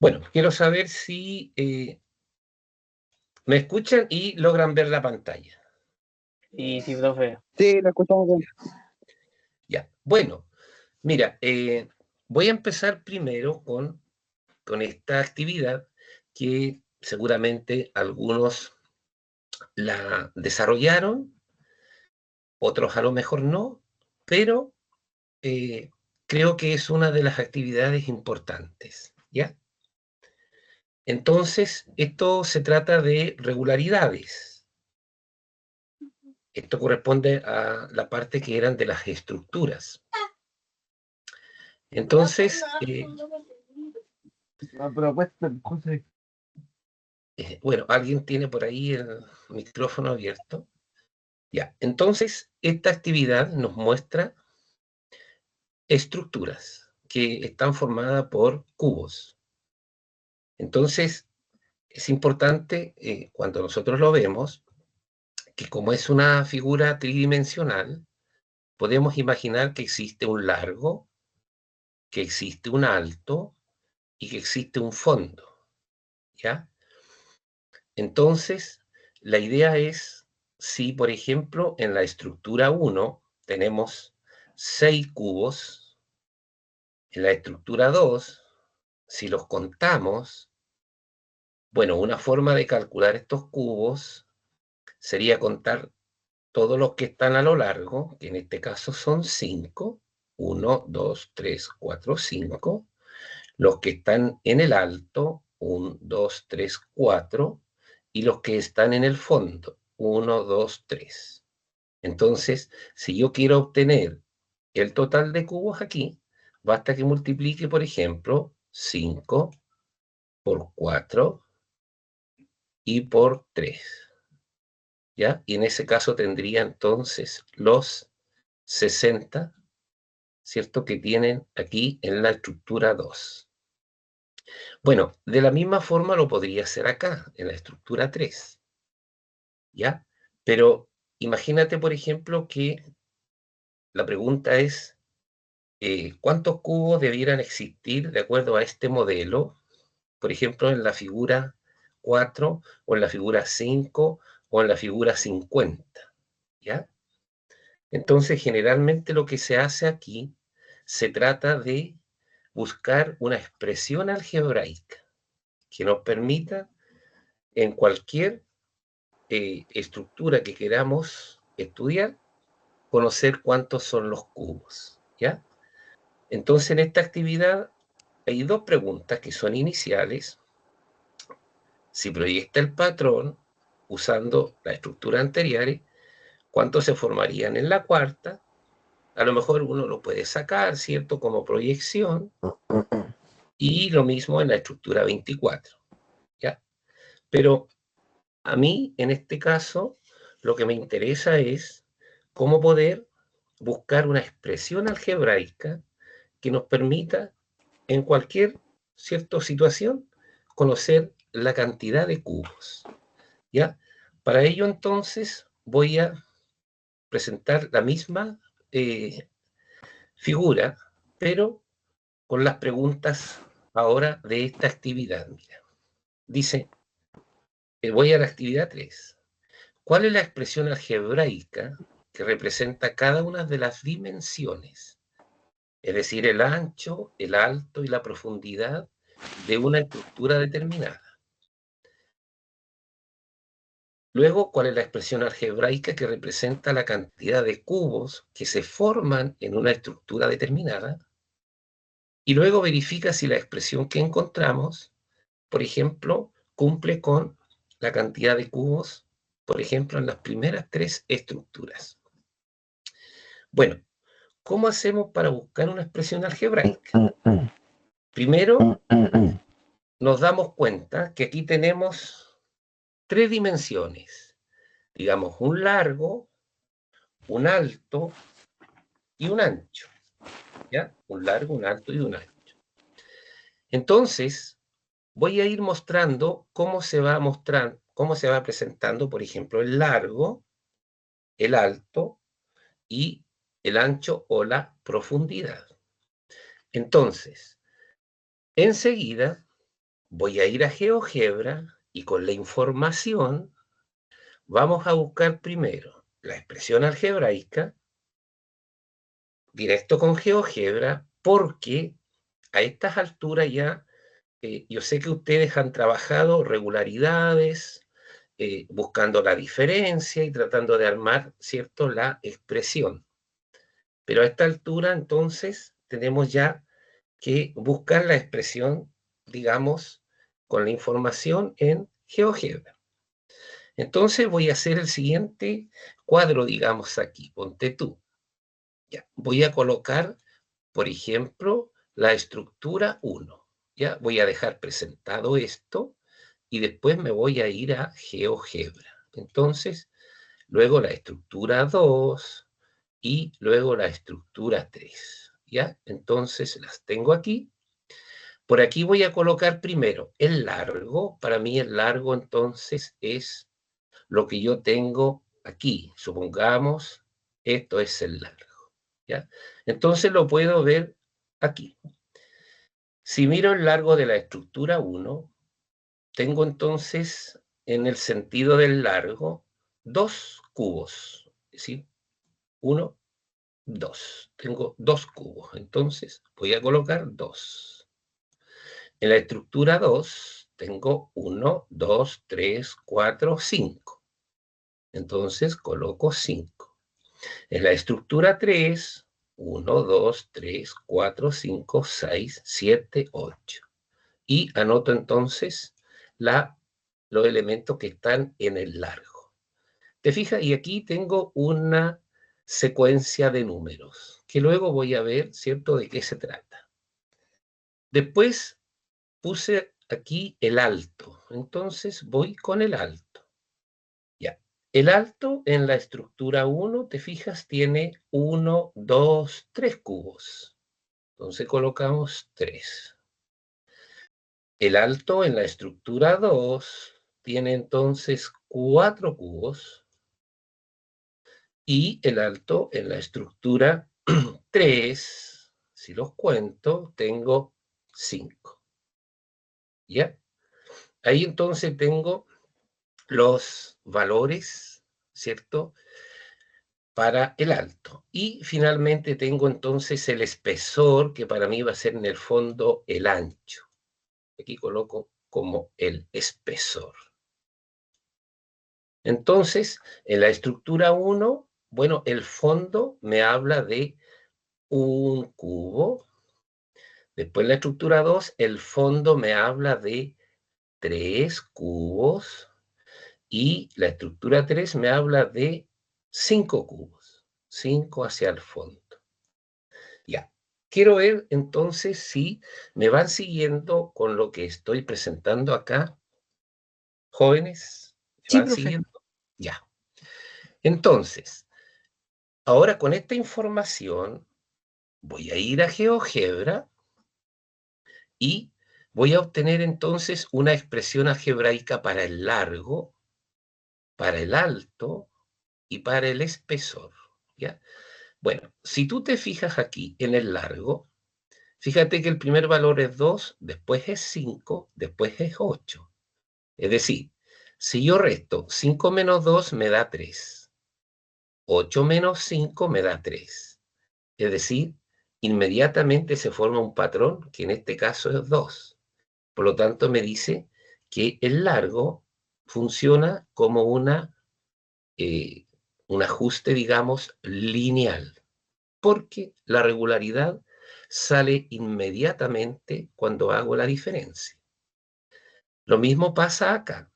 Bueno, quiero saber si me escuchan y logran ver la pantalla. Sí, sí, profe. Sí, lo escuchamos bien. Ya. Bueno, mira, voy a empezar primero con esta actividad que seguramente algunos la desarrollaron, otros a lo mejor no, pero creo que es una de las actividades importantes, ¿ya? Entonces, esto se trata de regularidades. Esto corresponde a la parte que eran de las estructuras. Entonces, bueno, alguien tiene por ahí el micrófono abierto. Ya, entonces, esta actividad nos muestra estructuras que están formadas por cubos. Entonces, es importante cuando nosotros lo vemos, que como es una figura tridimensional, podemos imaginar que existe un largo, que existe un alto y que existe un fondo, ¿ya? Entonces, la idea es, si por ejemplo en la estructura 1 tenemos 6 cubos, en la estructura 2, si los contamos, bueno, una forma de calcular estos cubos sería contar todos los que están a lo largo, que en este caso son 5, 1, 2, 3, 4, 5, los que están en el alto, 1, 2, 3, 4, y los que están en el fondo, 1, 2, 3. Entonces, si yo quiero obtener el total de cubos aquí, basta que multiplique, por ejemplo, 5 por 4 y por 3, ¿ya? Y en ese caso tendría entonces los 60, ¿cierto?, que tienen aquí en la estructura 2. Bueno, de la misma forma lo podría hacer acá, en la estructura 3, ¿ya? Pero imagínate, por ejemplo, que la pregunta es, ¿cuántos cubos debieran existir de acuerdo a este modelo? Por ejemplo, en la figura 4, o en la figura 5, o en la figura 50, ¿ya? Entonces, generalmente lo que se hace aquí, se trata de buscar una expresión algebraica que nos permita, en cualquier estructura que queramos estudiar, conocer cuántos son los cubos, ¿ya? Entonces, en esta actividad hay dos preguntas que son iniciales. Si proyecta el patrón usando la estructura anterior, ¿cuántos se formarían en la cuarta? A lo mejor uno lo puede sacar, ¿cierto?, como proyección, y lo mismo en la estructura 24, ¿ya? Pero a mí, en este caso, lo que me interesa es cómo poder buscar una expresión algebraica que nos permita, en cualquier cierta situación, conocer la cantidad de cubos, ¿ya? Para ello, entonces, voy a presentar la misma figura, pero con las preguntas ahora de esta actividad. Mira, dice, voy a la actividad 3. ¿Cuál es la expresión algebraica que representa cada una de las dimensiones? Es decir, el ancho, el alto y la profundidad de una estructura determinada. Luego, ¿cuál es la expresión algebraica que representa la cantidad de cubos que se forman en una estructura determinada? Y luego verifica si la expresión que encontramos, por ejemplo, cumple con la cantidad de cubos, por ejemplo, en las primeras 3 estructuras. Bueno, ¿cómo hacemos para buscar una expresión algebraica? Primero, nos damos cuenta que aquí tenemos 3 dimensiones. Digamos, un largo, un alto y un ancho, ¿ya? Un largo, un alto y un ancho. Entonces, voy a ir mostrando cómo se va presentando, por ejemplo, el largo, el alto y el ancho o la profundidad. Entonces, enseguida voy a ir a GeoGebra y con la información vamos a buscar primero la expresión algebraica, directo con GeoGebra, porque a estas alturas ya yo sé que ustedes han trabajado regularidades, buscando la diferencia y tratando de armar, ¿cierto?, la expresión. Pero a esta altura, entonces, tenemos ya que buscar la expresión, digamos, con la información en GeoGebra. Entonces voy a hacer el siguiente cuadro, digamos, aquí. Ponte tú. Ya. Voy a colocar, por ejemplo, la estructura 1. Ya voy a dejar presentado esto y después me voy a ir a GeoGebra. Entonces, luego la estructura 2 y luego la estructura 3. ¿Ya? Entonces las tengo aquí. Por aquí voy a colocar primero el largo. Para mí el largo entonces es lo que yo tengo aquí. Supongamos, esto es el largo. ¿Ya? Entonces lo puedo ver aquí. Si miro el largo de la estructura 1, tengo entonces en el sentido del largo 2 cubos. Es decir, 1, 2. Tengo 2 cubos. Entonces voy a colocar 2. En la estructura 2 tengo 1, 2, 3, 4, 5. Entonces coloco 5. En la estructura 3, 1, 2, 3, 4, 5, 6, 7, 8. Y anoto entonces los elementos que están en el largo. ¿Te fijas? Y aquí tengo una secuencia de números, que luego voy a ver, ¿cierto?, de qué se trata. Después puse aquí el alto, entonces voy con el alto. Ya. El alto en la estructura 1, te fijas, tiene 1, 2, 3 cubos. Entonces colocamos 3. El alto en la estructura 2 tiene entonces 4 cubos. Y el alto en la estructura 3, si los cuento, tengo 5. ¿Ya? Ahí entonces tengo los valores, ¿cierto?, para el alto. Y finalmente tengo entonces el espesor, que para mí va a ser en el fondo el ancho. Aquí coloco como el espesor. Entonces, en la estructura 1, bueno, el fondo me habla de un cubo. Después la estructura 2, el fondo me habla de 3 cubos. Y la estructura 3 me habla de 5 cubos. 5 hacia el fondo. Ya. Quiero ver entonces si me van siguiendo con lo que estoy presentando acá. Jóvenes, ¿me Sí, van profe. siguiendo? Ya. Entonces, ahora con esta información voy a ir a GeoGebra y voy a obtener entonces una expresión algebraica para el largo, para el alto y para el espesor. ¿Ya? Bueno, si tú te fijas aquí en el largo, fíjate que el primer valor es 2, después es 5, después es 8. Es decir, si yo resto 5 menos 2 me da 3. 8 menos 5 me da 3. Es decir, inmediatamente se forma un patrón que en este caso es 2. Por lo tanto, me dice que el largo funciona como un ajuste, digamos, lineal, porque la regularidad sale inmediatamente cuando hago la diferencia. Lo mismo pasa acá,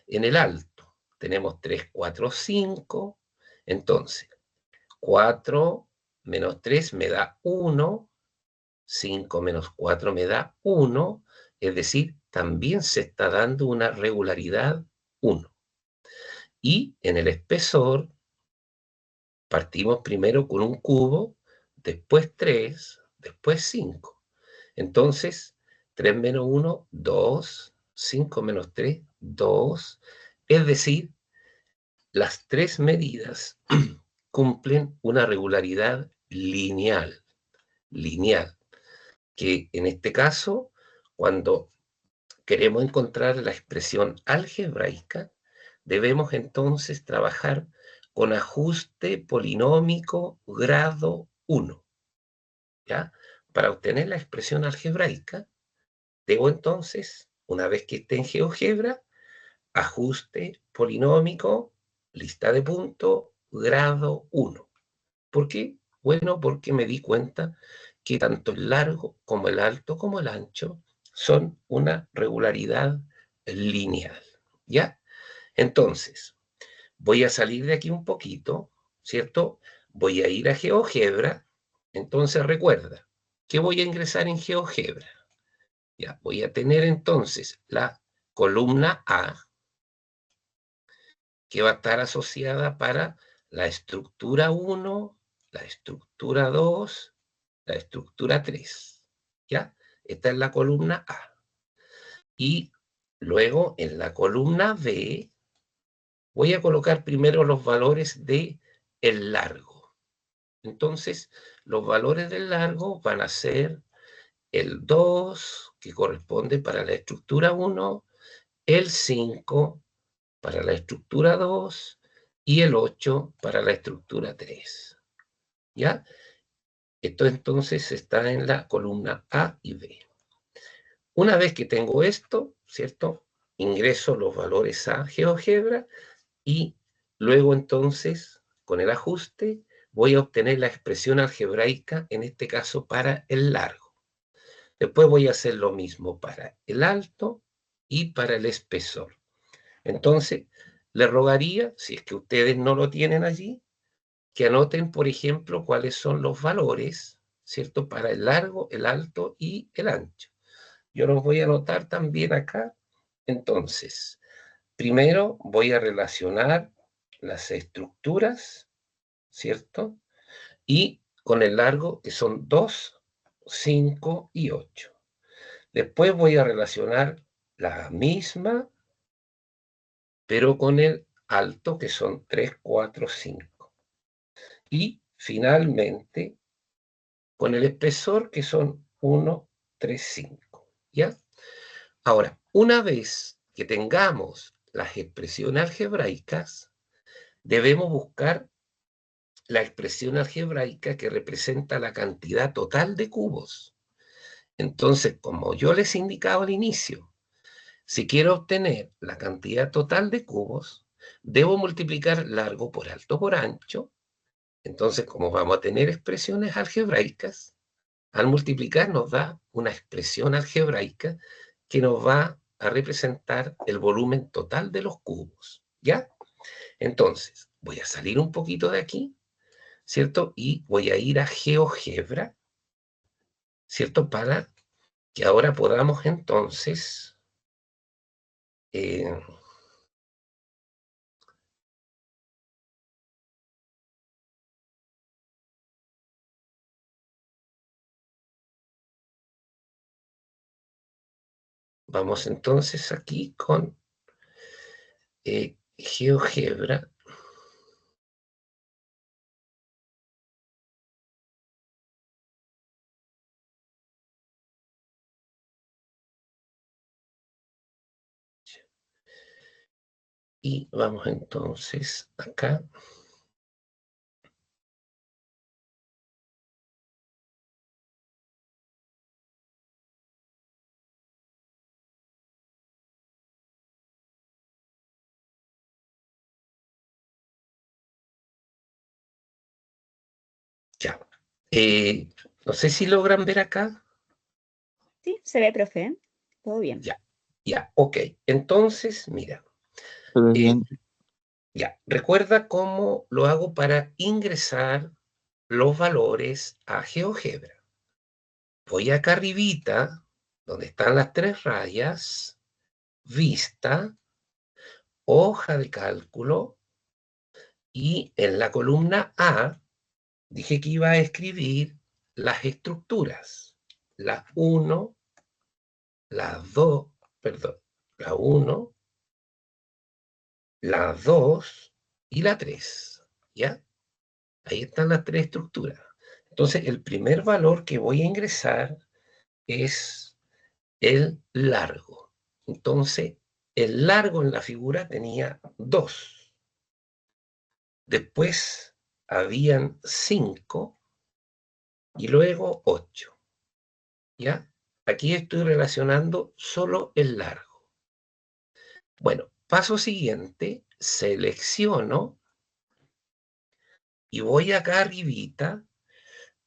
en el alto. Tenemos 3, 4, 5. Entonces, 4 menos 3 me da 1. 5 menos 4 me da 1. Es decir, también se está dando una regularidad 1. Y en el espesor, partimos primero con un cubo, después 3, después 5. Entonces, 3 menos 1, 2. 5 menos 3, 2. Es decir, las tres medidas cumplen una regularidad lineal, que en este caso, cuando queremos encontrar la expresión algebraica, debemos entonces trabajar con ajuste polinómico grado 1. ¿Ya? Para obtener la expresión algebraica, debo entonces, una vez que esté en GeoGebra, ajuste polinómico, lista de puntos, grado 1. ¿Por qué? Bueno, porque me di cuenta que tanto el largo como el alto como el ancho son una regularidad lineal. ¿Ya? Entonces, voy a salir de aquí un poquito, ¿cierto? Voy a ir a GeoGebra. Entonces, recuerda, ¿qué voy a ingresar en GeoGebra? Ya, voy a tener entonces la columna A, que va a estar asociada para la estructura 1, la estructura 2, la estructura 3. ¿Ya? Esta es la columna A. Y luego en la columna B voy a colocar primero los valores de el largo. Entonces, los valores del largo van a ser el 2, que corresponde para la estructura 1, el 5 para la estructura 2 y el 8 para la estructura 3. ¿Ya? Esto entonces está en la columna A y B. Una vez que tengo esto, ¿cierto? Ingreso los valores a GeoGebra y luego entonces, con el ajuste, voy a obtener la expresión algebraica, en este caso para el largo. Después voy a hacer lo mismo para el alto y para el espesor. Entonces, les rogaría, si es que ustedes no lo tienen allí, que anoten, por ejemplo, cuáles son los valores, ¿cierto? Para el largo, el alto y el ancho. Yo los voy a anotar también acá. Entonces, primero voy a relacionar las estructuras, ¿cierto? Y con el largo, que son 2, 5 y 8. Después voy a relacionar la misma, pero con el alto, que son 3, 4, 5. Y finalmente, con el espesor, que son 1, 3, 5. ¿Ya? Ahora, una vez que tengamos las expresiones algebraicas, debemos buscar la expresión algebraica que representa la cantidad total de cubos. Entonces, como yo les indicaba al inicio, si quiero obtener la cantidad total de cubos, debo multiplicar largo por alto por ancho. Entonces, como vamos a tener expresiones algebraicas, al multiplicar nos da una expresión algebraica que nos va a representar el volumen total de los cubos. ¿Ya? Entonces, voy a salir un poquito de aquí, ¿cierto? Y voy a ir a GeoGebra, ¿cierto? Para que ahora podamos entonces vamos entonces aquí con GeoGebra. Y vamos entonces acá. Ya. No sé si logran ver acá. Sí, se ve, profe. Todo bien. Ya, ya, ok. Entonces, mira. Ya, recuerda cómo lo hago para ingresar los valores a GeoGebra. Voy acá arribita, donde están las 3 rayas, vista, hoja de cálculo, y en la columna A dije que iba a escribir las estructuras. La 1, la 2, perdón, la 1, la 2 y la 3. ¿Ya? Ahí están las 3 estructuras. Entonces, el primer valor que voy a ingresar es el largo. Entonces, el largo en la figura tenía 2. Después habían 5 y luego 8. ¿Ya? Aquí estoy relacionando solo el largo. Bueno, paso siguiente, selecciono y voy acá arribita,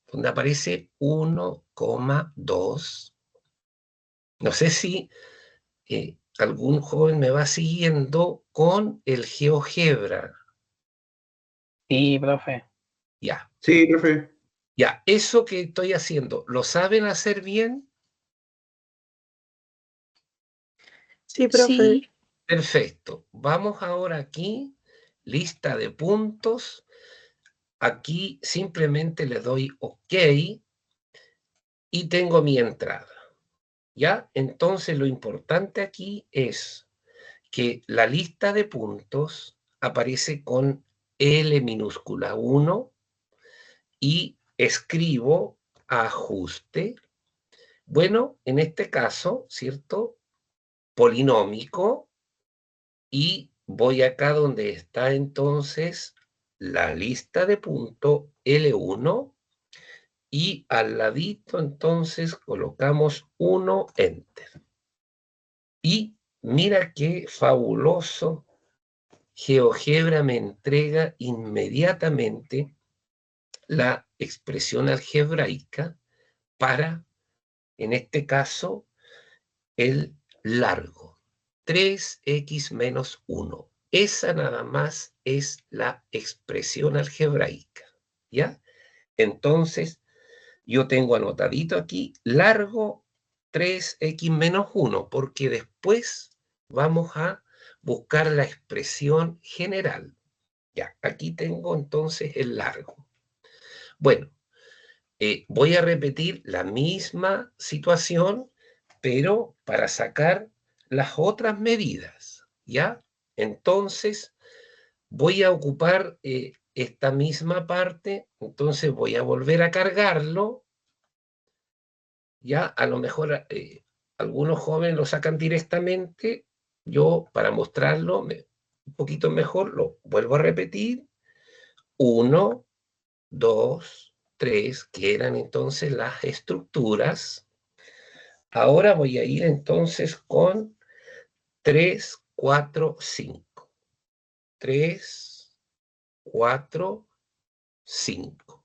donde aparece 1,2. No sé si algún joven me va siguiendo con el GeoGebra. Sí, profe. Ya, Sí, profe. ya, eso que estoy haciendo, ¿lo saben hacer bien? Sí, profe. Sí, Perfecto. Vamos ahora aquí, lista de puntos. Aquí simplemente le doy OK y tengo mi entrada. ¿Ya? Entonces lo importante aquí es que la lista de puntos aparece con L minúscula 1 y escribo ajuste. Bueno, en este caso, ¿cierto? Polinómico, y voy acá donde está entonces la lista de punto L1 y al ladito entonces colocamos 1 enter. Y mira qué fabuloso, GeoGebra me entrega inmediatamente la expresión algebraica para, en este caso, el largo. 3x menos 1. Esa nada más es la expresión algebraica. ¿Ya? Entonces, yo tengo anotadito aquí largo 3x menos 1, porque después vamos a buscar la expresión general. Ya, aquí tengo entonces el largo. Bueno, voy a repetir la misma situación, pero para sacar las otras medidas, ¿ya? Entonces, voy a ocupar esta misma parte, entonces voy a volver a cargarlo, ¿ya? A lo mejor algunos jóvenes lo sacan directamente, yo para mostrarlo un poquito mejor lo vuelvo a repetir, 1, 2, 3, que eran entonces las estructuras. Ahora voy a ir entonces con 3, 4, 5. 3, 4, 5.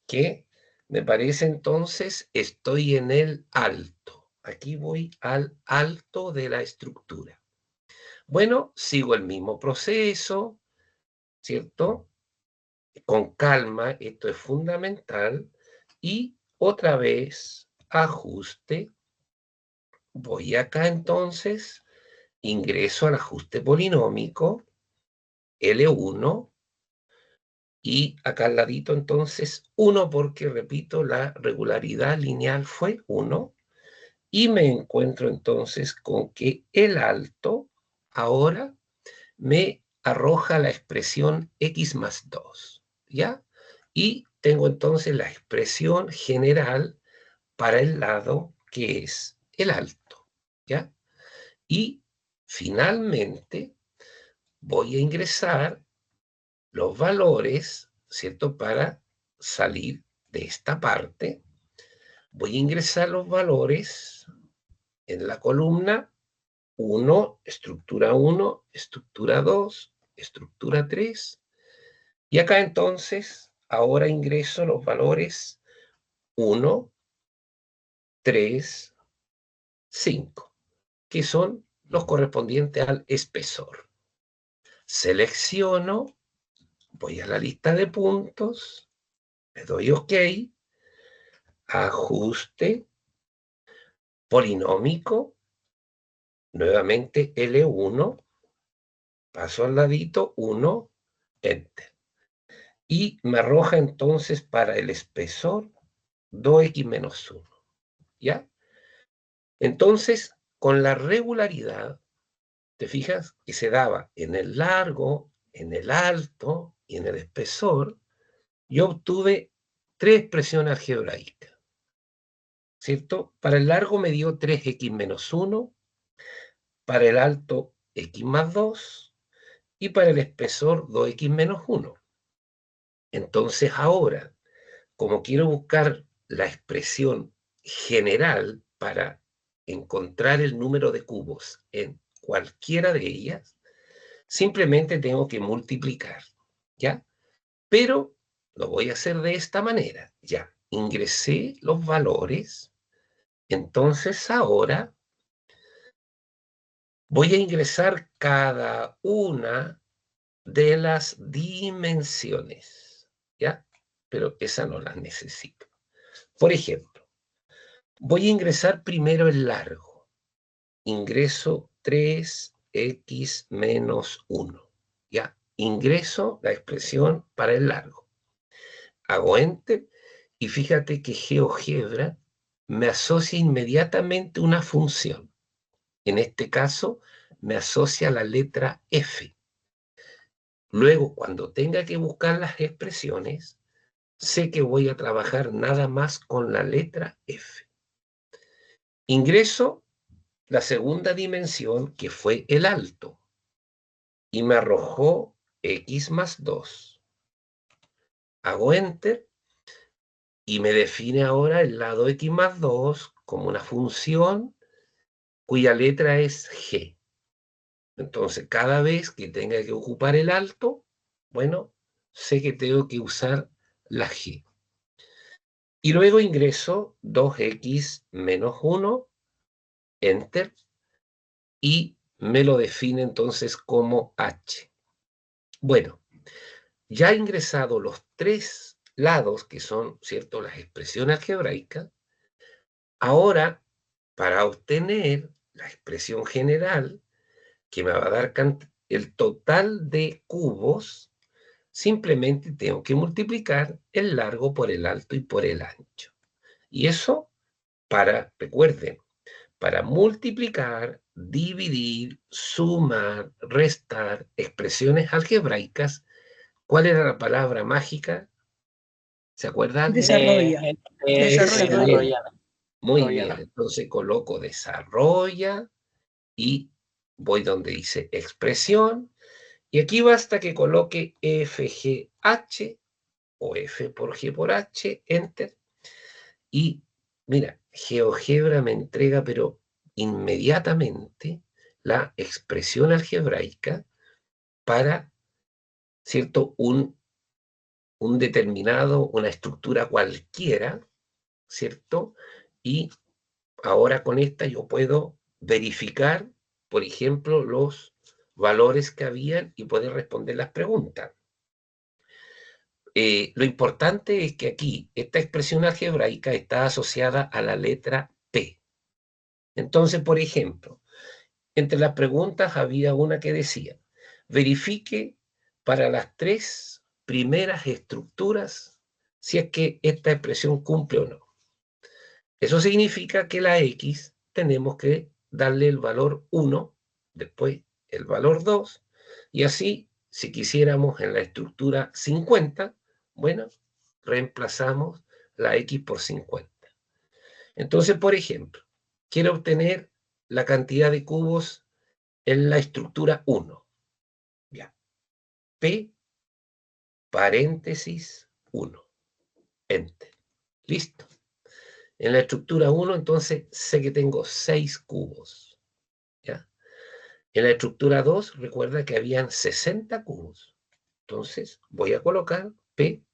Que me parece entonces estoy en el alto. Aquí voy al alto de la estructura. Bueno, sigo el mismo proceso, ¿cierto? Con calma, esto es fundamental. Y otra vez, ajuste. Voy acá entonces, ingreso al ajuste polinómico, L1, y acá al ladito entonces 1, porque repito, la regularidad lineal fue 1, y me encuentro entonces con que el alto ahora me arroja la expresión x más 2, ¿ya? Y tengo entonces la expresión general para el lado que es el alto, ¿ya? Y finalmente voy a ingresar los valores, ¿cierto? Para salir de esta parte, voy a ingresar los valores en la columna 1, estructura 1, estructura 2, estructura 3. Y acá entonces, ahora ingreso los valores 1, 3, 5, que son los correspondientes al espesor. Selecciono, voy a la lista de puntos, le doy OK, ajuste, polinómico, nuevamente L1, paso al ladito, 1, enter. Y me arroja entonces para el espesor 2x menos 1, ¿ya? Entonces, con la regularidad, te fijas que se daba en el largo, en el alto y en el espesor, yo obtuve 3 expresiones algebraicas, ¿cierto? Para el largo me dio 3x menos 1, para el alto x más 2 y para el espesor 2x menos 1. Entonces ahora, como quiero buscar la expresión general para encontrar el número de cubos en cualquiera de ellas, simplemente tengo que multiplicar, ¿ya? Pero lo voy a hacer de esta manera, ya. Ingresé los valores, entonces ahora voy a ingresar cada una de las dimensiones, ¿ya? Pero esa no la necesito. Por ejemplo, voy a ingresar primero el largo. Ingreso 3x menos 1, ¿ya? Ingreso la expresión para el largo. Hago Enter y fíjate que GeoGebra me asocia inmediatamente una función. En este caso, me asocia la letra F. Luego, cuando tenga que buscar las expresiones, sé que voy a trabajar nada más con la letra F. Ingreso la segunda dimensión, que fue el alto, y me arrojó x más 2. Hago Enter y me define ahora el lado x más 2 como una función cuya letra es g. Entonces, cada vez que tenga que ocupar el alto, bueno, sé que tengo que usar la g. Y luego ingreso 2x menos 1, Enter, y me lo define entonces como h. Bueno, ya he ingresado los tres lados, que son, ¿cierto?, las expresiones algebraicas. Ahora, para obtener la expresión general, que me va a dar el total de cubos, simplemente tengo que multiplicar el largo por el alto y por el ancho. Y eso recuerden, para multiplicar, dividir, sumar, restar expresiones algebraicas, ¿cuál era la palabra mágica? ¿Se acuerdan? Desarrolla. Desarrolla. Desarrollada. Muy bien, entonces coloco desarrolla y voy donde dice expresión, y aquí basta que coloque FGH o F por G por H, Enter, y mira, GeoGebra me entrega, pero inmediatamente, la expresión algebraica para, ¿cierto?, un determinado, una estructura cualquiera, ¿cierto? Y ahora con esta yo puedo verificar, por ejemplo, los valores que habían y poder responder las preguntas. Lo importante es que aquí esta expresión algebraica está asociada a la letra P. Entonces, por ejemplo, entre las preguntas había una que decía, verifique para las tres primeras estructuras si es que esta expresión cumple o no. Eso significa que la X tenemos que darle el valor 1, después el valor 2, y así, si quisiéramos en la estructura 50, bueno, reemplazamos la X por 50. Entonces, por ejemplo, quiero obtener la cantidad de cubos en la estructura 1. Ya. P, paréntesis, 1. Enter. Listo. En la estructura 1, entonces, sé que tengo 6 cubos. ¿Ya? En la estructura 2, recuerda que habían 60 cubos. Entonces, voy a colocar P,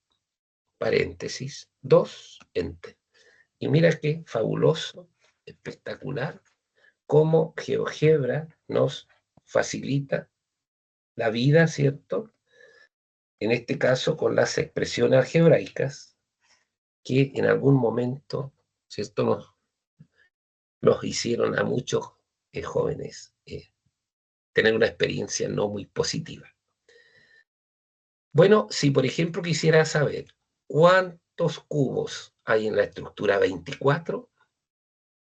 paréntesis, 2, Enter. Y mira qué fabuloso, espectacular, cómo GeoGebra nos facilita la vida, ¿cierto? En este caso, con las expresiones algebraicas, que en algún momento, ¿cierto?, nos hicieron a muchos jóvenes tener una experiencia no muy positiva. Bueno, si por ejemplo quisiera saber cuántos cubos hay en la estructura 24,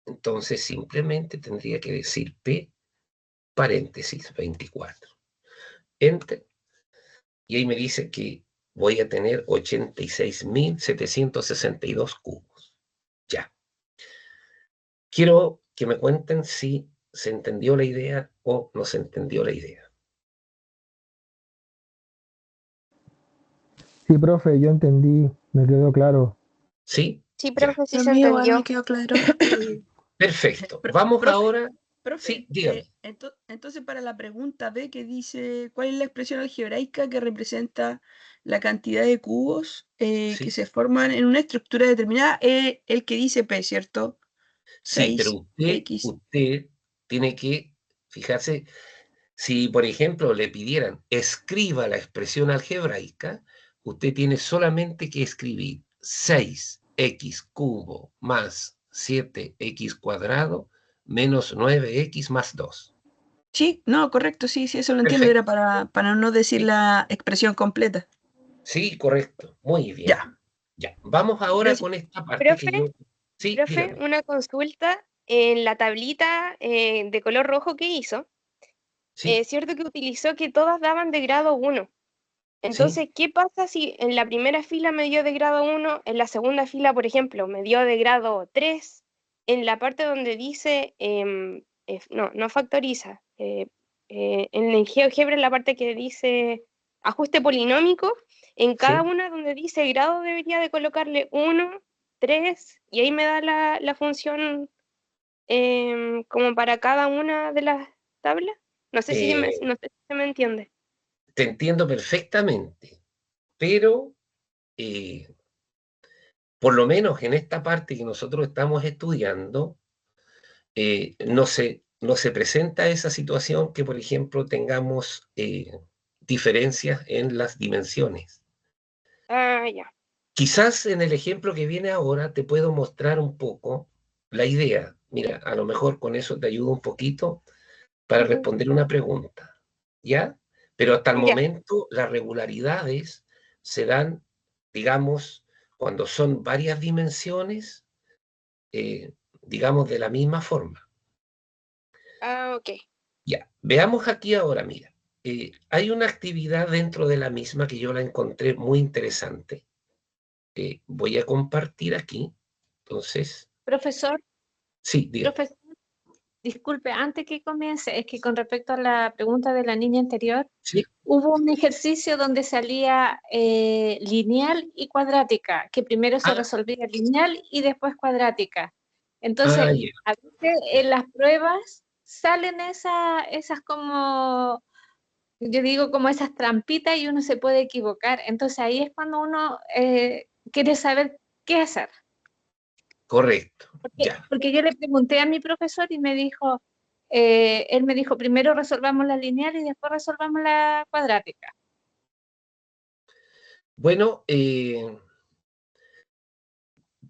entonces simplemente tendría que decir P, paréntesis, 24. Enter. Y ahí me dice que voy a tener 86.762 cubos. Ya. Quiero que me cuenten si se entendió la idea o no se entendió la idea. Sí, profe, yo entendí, me quedó claro. ¿Sí? Sí, Ya. profe, sí Lo se mío igual entendió. me quedó claro. Perfecto. Pro- Vamos profe, ahora. Profe, Sí, dígame. entonces para la pregunta B que dice, ¿cuál es la expresión algebraica que representa la cantidad de cubos que Sí, se forman en una estructura determinada? El que dice P, ¿cierto? sí, pero usted 6X. tiene que fijarse, si por ejemplo le pidieran escriba la expresión algebraica, usted tiene solamente que escribir 6x cubo más 7x cuadrado menos 9x más 2. Sí, no, correcto, sí, sí, eso lo entiendo, Perfecto. era para no decir Sí, la expresión completa. sí, correcto. Muy bien. Ya, Ya. Vamos ahora gracias. con esta parte que Profe, yo. Sí, profe, dígame. una consulta en la tablita de color rojo que hizo. Sí, Es cierto que utilizó que todas daban de grado 1. sí. Entonces, ¿qué pasa si en la primera fila me dio de grado 1, en la segunda fila, por ejemplo, me dio de grado 3, en la parte donde dice, no factoriza, en el GeoGebra, en la parte que dice ajuste polinómico, en cada Sí. una donde dice grado debería de colocarle 1, 3, y ahí me da la función como para cada una de las tablas. No sé si Eh, no sé si se me entiende. Te entiendo perfectamente, pero eh, por lo menos en esta parte que nosotros estamos estudiando, no se presenta esa situación que, por ejemplo, tengamos diferencias en las dimensiones. Ah, ya. Quizás en el ejemplo que viene ahora te puedo mostrar un poco la idea. Mira, a lo mejor con eso te ayudo un poquito para Ujú. responder una pregunta, ¿ya? Pero hasta el Ya. momento las regularidades se dan, digamos, cuando son varias dimensiones, digamos, de la misma forma. Ah, ok. Ya, veamos aquí ahora, mira. Hay una actividad dentro de la misma que yo la encontré muy interesante. Voy a compartir aquí. Entonces, Profesor, sí, diga. profesor, disculpe, antes que comience, es que con respecto a la pregunta de la niña anterior, Sí. hubo un ejercicio donde salía lineal y cuadrática, que primero se Ah, resolvía lineal y después cuadrática. Entonces, ya, a veces en las pruebas salen esas como, yo digo, como esas trampitas y uno se puede equivocar. Entonces ahí es cuando uno quiere saber qué hacer. correcto. Porque, Ya. porque yo le pregunté a mi profesor y me dijo, él me dijo, primero resolvamos la lineal y después resolvamos la cuadrática. Bueno,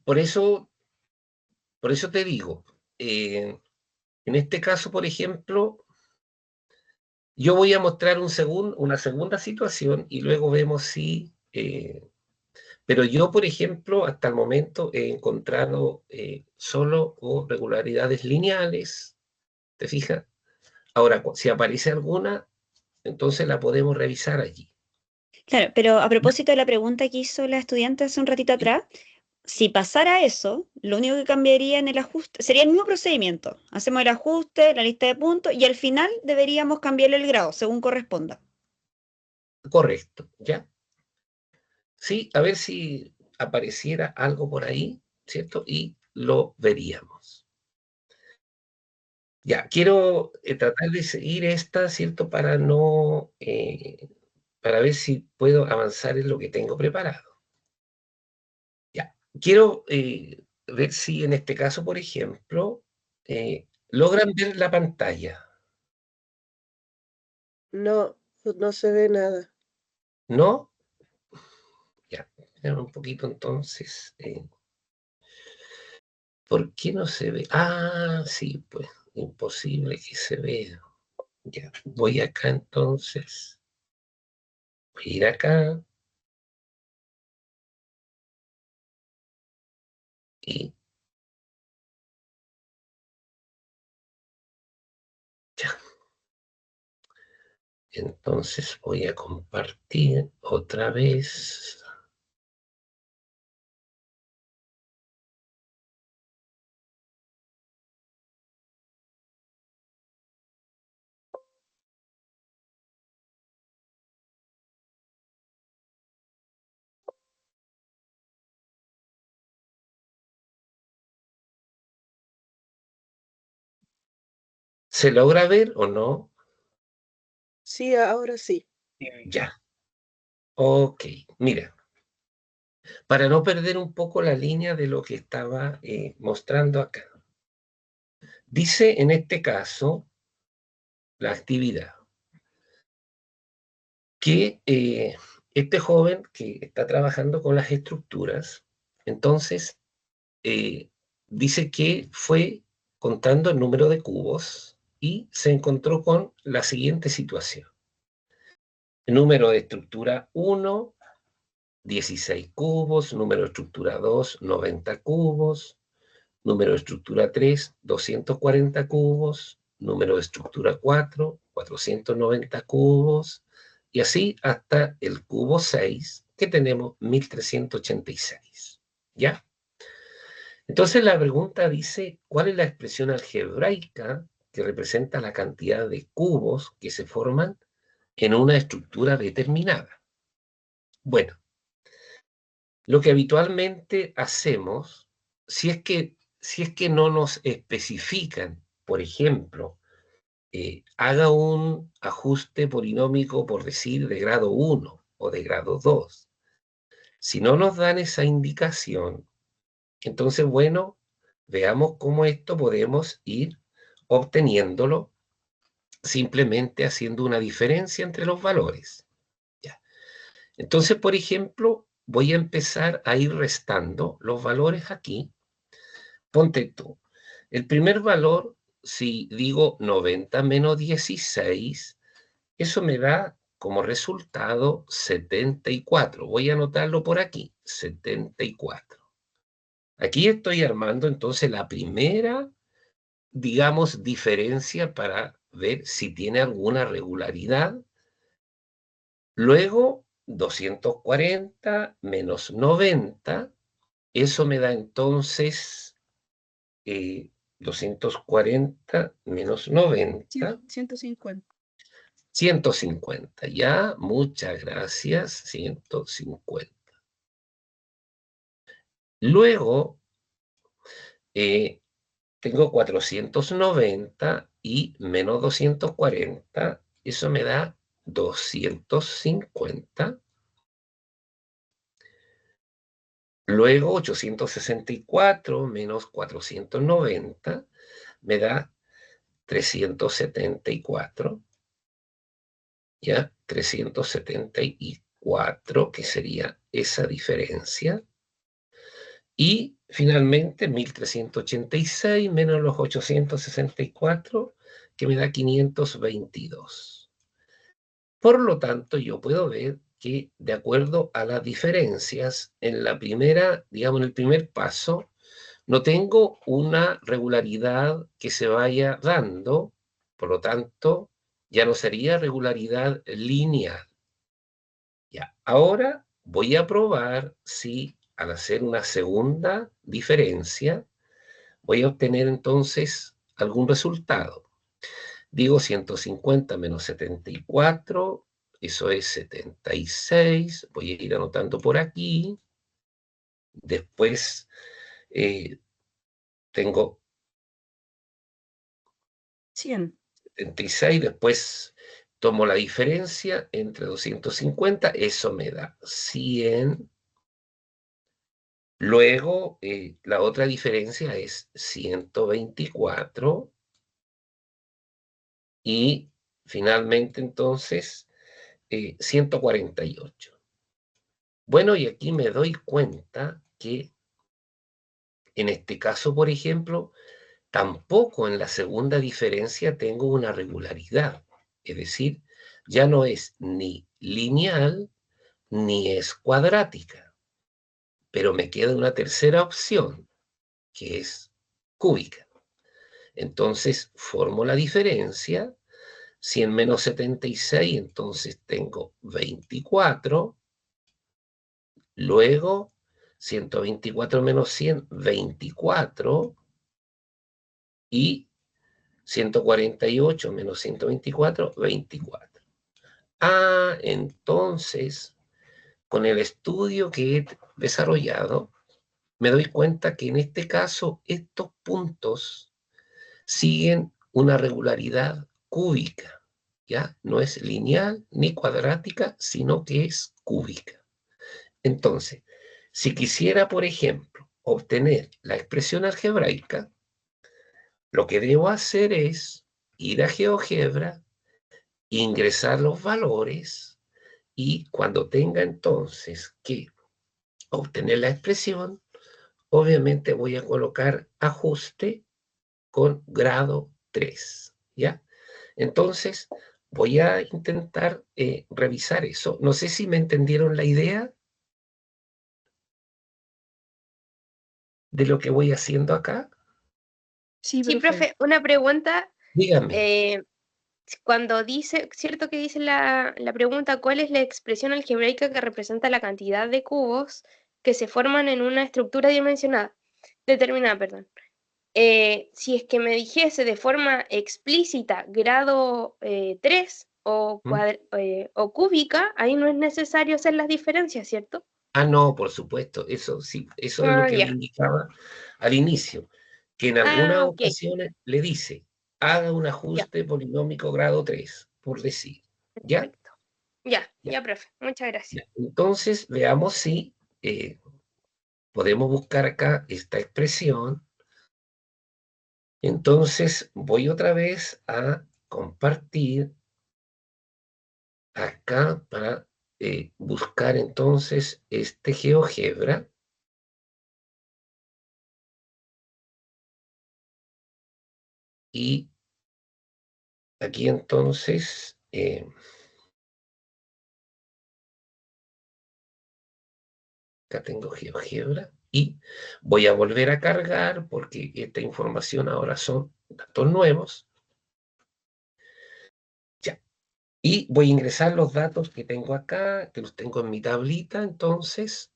por eso, por eso te digo, en este caso, por ejemplo, yo voy a mostrar una segunda situación y luego vemos si... pero yo, por ejemplo, hasta el momento he encontrado solo o regularidades lineales, ¿te fijas? Ahora, si aparece alguna, entonces la podemos revisar allí. Claro, pero a propósito de la pregunta que hizo la estudiante hace un ratito ¿Sí? atrás, si pasara eso, lo único que cambiaría en el ajuste sería el mismo procedimiento. Hacemos el ajuste, la lista de puntos y al final deberíamos cambiarle el grado según corresponda. Correcto, ¿ya? Sí, a ver si apareciera algo por ahí, ¿cierto? Y lo veríamos. Ya, quiero tratar de seguir esta, ¿cierto? Para no, para ver si puedo avanzar en lo que tengo preparado. Ya, quiero ver si en este caso, por ejemplo, logran ver la pantalla, No, no se ve nada. ¿no? Ya, espérame un poquito entonces. ¿Por qué no se ve? Ah, sí, pues, imposible que se vea. Ya, voy acá entonces. Voy a ir acá y ya. Entonces voy a compartir otra vez. ¿Se logra ver o no? Sí, ahora sí. Ya. Ok, mira. Para no perder un poco la línea de lo que estaba mostrando acá. Dice en este caso la actividad que este joven que está trabajando con las estructuras, entonces dice que fue contando el número de cubos y se encontró con la siguiente situación. El número de estructura 1, 16 cubos, número de estructura 2, 90 cubos, número de estructura 3, 240 cubos, número de estructura 4, 490 cubos, y así hasta el cubo 6, que tenemos 1386. ¿Ya? Entonces la pregunta dice, ¿cuál es la expresión algebraica que representa la cantidad de cubos que se forman en una estructura determinada? Bueno, lo que habitualmente hacemos, si es que no nos especifican, por ejemplo, haga un ajuste polinómico, por decir, de grado 1 o de grado 2. Si no nos dan esa indicación, entonces, bueno, veamos cómo esto podemos ir obteniéndolo simplemente haciendo una diferencia entre los valores. ¿Ya? Entonces, por ejemplo, voy a empezar a ir restando los valores aquí. Ponte tú, el primer valor, si digo 90 menos 16, eso me da como resultado 74. Voy a anotarlo por aquí, 74. Aquí estoy armando entonces la primera, digamos, diferencia para ver si tiene alguna regularidad. Luego, 240 menos 90, eso me da entonces 240 menos 90. 150. 150, ya, muchas gracias, 150. Luego, tengo 490 y menos 240, eso me da 250. Luego, 864 menos 490 me da 374. ¿Ya? 374, que sería esa diferencia. Y finalmente 1386 menos los 864, que me da 522. Por lo tanto, yo puedo ver que de acuerdo a las diferencias, en la primera, digamos, en el primer paso, no tengo una regularidad que se vaya dando, por lo tanto, ya no sería regularidad lineal. Ya, ahora voy a probar si al hacer una segunda diferencia voy a obtener entonces algún resultado. Digo 150 menos 74, eso es 76. Voy a ir anotando por aquí. Después tengo 100. 76, después tomo la diferencia entre 250, eso me da 100. Luego, la otra diferencia es 124. Y finalmente, entonces, 148. Bueno, y aquí me doy cuenta que en este caso, por ejemplo, tampoco en la segunda diferencia tengo una regularidad. Es decir, ya no es ni lineal ni es cuadrática. Pero me queda una tercera opción, que es cúbica. Entonces, formo la diferencia. 100 menos 76, entonces tengo 24. Luego, 124 menos 100, 24. Y 148 menos 124, 24. Ah, entonces, con el estudio que he desarrollado, me doy cuenta que en este caso estos puntos siguen una regularidad cúbica, ¿ya? No es lineal ni cuadrática, sino que es cúbica. Entonces, si quisiera, por ejemplo, obtener la expresión algebraica, lo que debo hacer es ir a GeoGebra, ingresar los valores, y cuando tenga entonces que obtener la expresión, obviamente voy a colocar ajuste con grado 3, ¿ya? Entonces, voy a intentar revisar eso. No sé si me entendieron la idea de lo que voy haciendo acá. Sí, Sí, profe. profe, una pregunta. Dígame. Cuando dice, cierto que dice la pregunta, ¿cuál es la expresión algebraica que representa la cantidad de cubos que se forman en una estructura determinada, perdón? Si es que me dijese de forma explícita grado 3 o cúbica, ahí no es necesario hacer las diferencias, ¿cierto? Ah, no, por supuesto, eso sí, eso es lo que le Ya. indicaba al inicio, que en algunas Ok, ocasiones le dice, haga un ya, ajuste polinómico grado 3, por decir, ¿ya? perfecto. Ya, Ya, profe, muchas gracias. ya. Entonces, veamos si podemos buscar acá esta expresión. Entonces, voy otra vez a compartir acá para buscar entonces este GeoGebra. Y aquí entonces, acá tengo GeoGebra y voy a volver a cargar porque esta información ahora son datos nuevos. Ya. Y voy a ingresar los datos que tengo acá, que los tengo en mi tablita. Entonces,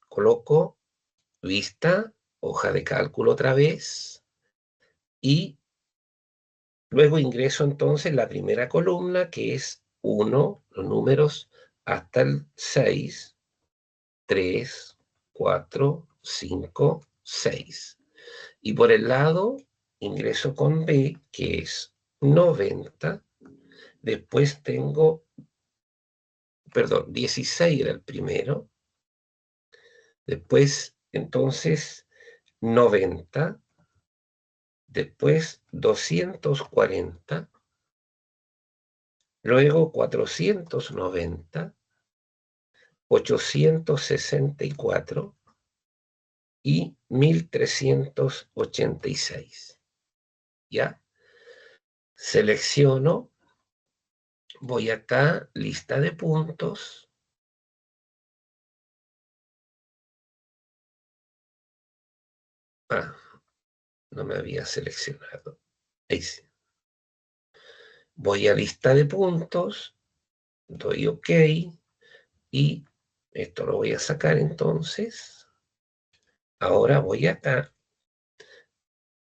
coloco vista, hoja de cálculo otra vez. Y luego ingreso entonces la primera columna, que es 1, los números hasta el 6, 3, 4, 5, 6. Y por el lado ingreso con B, que es 90. Después tengo, perdón, 16 era el primero. Después, entonces, 90. Después, 240. Luego, 490. 864 y 1386. ¿Ya? Selecciono, voy acá, lista de puntos. Ah, no me había seleccionado. Ahí sí. Voy a lista de puntos, doy OK y esto lo voy a sacar entonces. Ahora voy acá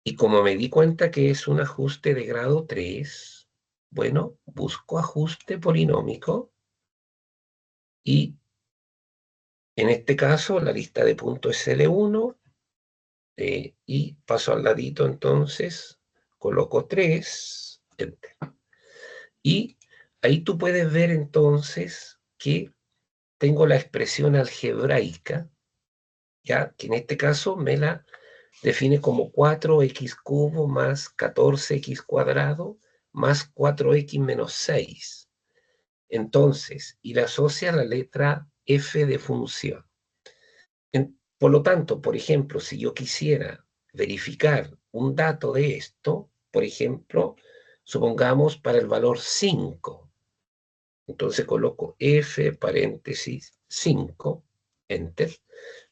y como me di cuenta que es un ajuste de grado 3, bueno, busco ajuste polinómico y en este caso la lista de puntos es L1 y paso al ladito entonces, coloco 3, Enter. Y ahí tú puedes ver entonces que tengo la expresión algebraica, ya que en este caso me la define como 4x cubo más 14x cuadrado más 4x menos 6. Entonces, y la asocia a la letra f de función. Por lo tanto, por ejemplo, si yo quisiera verificar un dato de esto, por ejemplo, supongamos para el valor 5, entonces coloco f paréntesis 5, enter,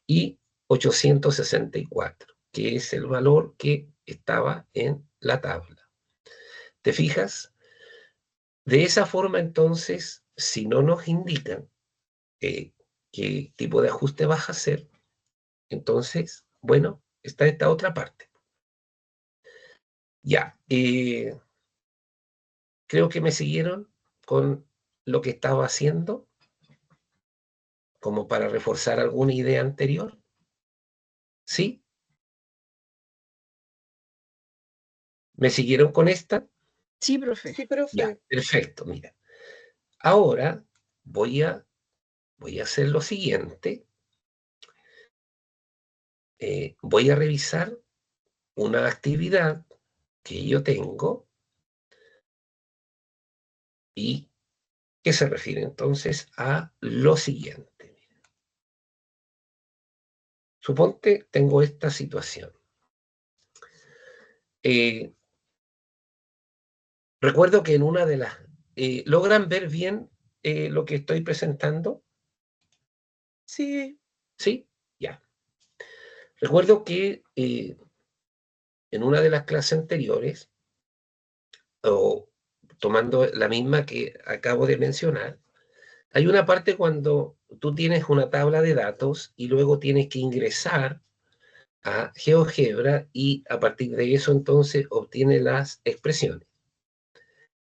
y 864, que es el valor que estaba en la tabla. ¿Te fijas? De esa forma, entonces, si no nos indican qué tipo de ajuste vas a hacer, entonces, bueno, está esta otra parte. Ya, creo que me siguieron con lo que estaba haciendo, como para reforzar alguna idea anterior. ¿Sí? ¿Me siguieron con esta? Sí, profe. Sí, profe. Ya, perfecto, mira. Ahora voy a hacer lo siguiente. Voy a revisar una actividad que yo tengo y que se refiere entonces a lo siguiente. Suponte tengo esta situación. Recuerdo que en una de las... ¿logran ver bien lo que estoy presentando? Sí, ¿Sí? Ya. Recuerdo que en una de las clases anteriores, o tomando la misma que acabo de mencionar, hay una parte cuando tú tienes una tabla de datos y luego tienes que ingresar a GeoGebra y a partir de eso entonces obtiene las expresiones.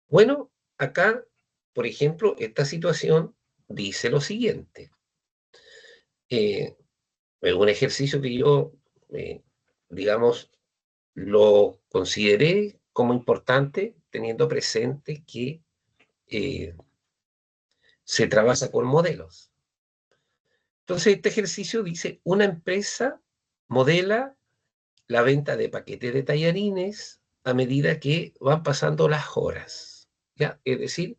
Bueno, acá, por ejemplo, esta situación dice lo siguiente. Es un ejercicio que yo, digamos, lo consideré como importante teniendo presente que se trabaja con modelos. Entonces, este ejercicio dice, una empresa modela la venta de paquetes de tallarines a medida que van pasando las horas. ¿Ya? Es decir,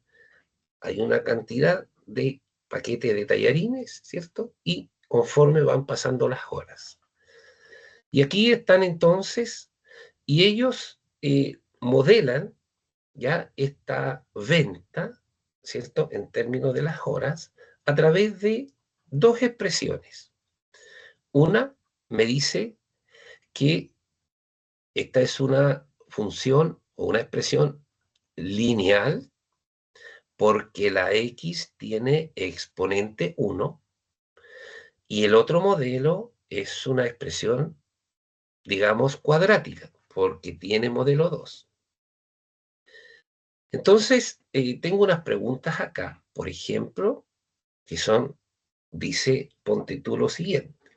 hay una cantidad de paquetes de tallarines, ¿cierto? Y conforme van pasando las horas. Y aquí están entonces, y ellos modelan ya esta venta, ¿cierto? En términos de las horas, a través de dos expresiones. Una me dice que esta es una función o una expresión lineal porque la x tiene exponente 1 y el otro modelo es una expresión, digamos, cuadrática porque tiene modelo 2. Entonces, tengo unas preguntas acá, por ejemplo, que son, dice, ponte tú lo siguiente.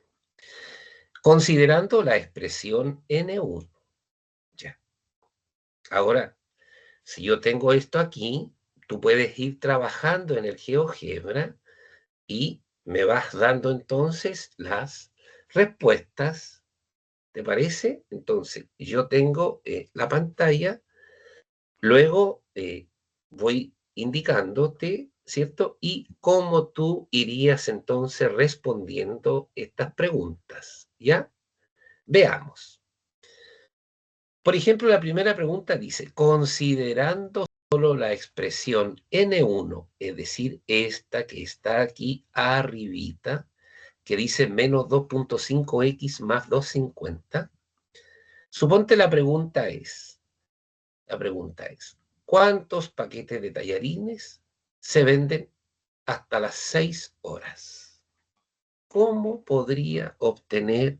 Considerando la expresión N1, ya. Ahora, si yo tengo esto aquí, tú puedes ir trabajando en el GeoGebra y me vas dando entonces las respuestas. ¿Te parece? Entonces, yo tengo la pantalla, luego voy indicándote, ¿cierto? Y cómo tú irías entonces respondiendo estas preguntas, ¿ya? Veamos. Por ejemplo, la primera pregunta dice, considerando solo la expresión N1, es decir, esta que está aquí arribita, que dice menos 2.5x más 250, suponte la pregunta es, ¿cuántos paquetes de tallarines se venden hasta las 6 horas? ¿Cómo podría obtener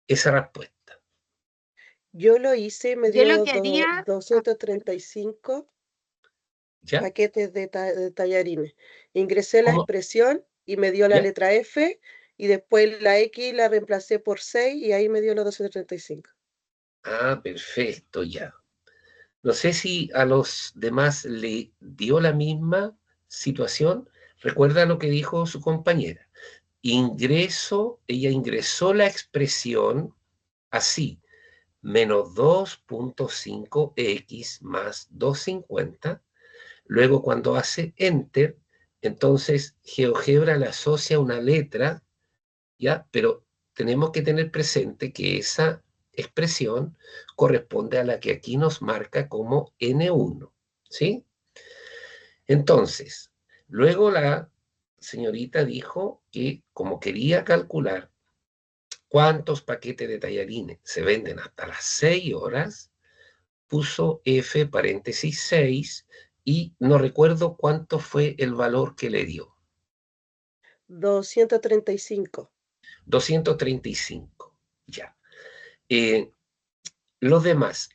esa respuesta? yo lo hice, me Yo lo dio que haría, 235 ¿Ya? paquetes de tallarines. Ingresé la ¿Cómo? expresión y me dio la ¿Ya? letra F y después la X la reemplacé por 6 y ahí me dio los 235. Ah, perfecto, ya. No sé si a los demás le dio la misma situación. Recuerda lo que dijo su compañera. Ella ingresó la expresión así, menos 2.5x más 250. Luego cuando hace Enter, entonces GeoGebra le asocia una letra, ¿ya? Pero tenemos que tener presente que esa expresión corresponde a la que aquí nos marca como N1, ¿sí? Entonces, luego la señorita dijo que como quería calcular cuántos paquetes de tallarines se venden hasta las 6 horas, puso F paréntesis 6 y no recuerdo cuánto fue el valor que le dio. 235. 235, ya. Los demás,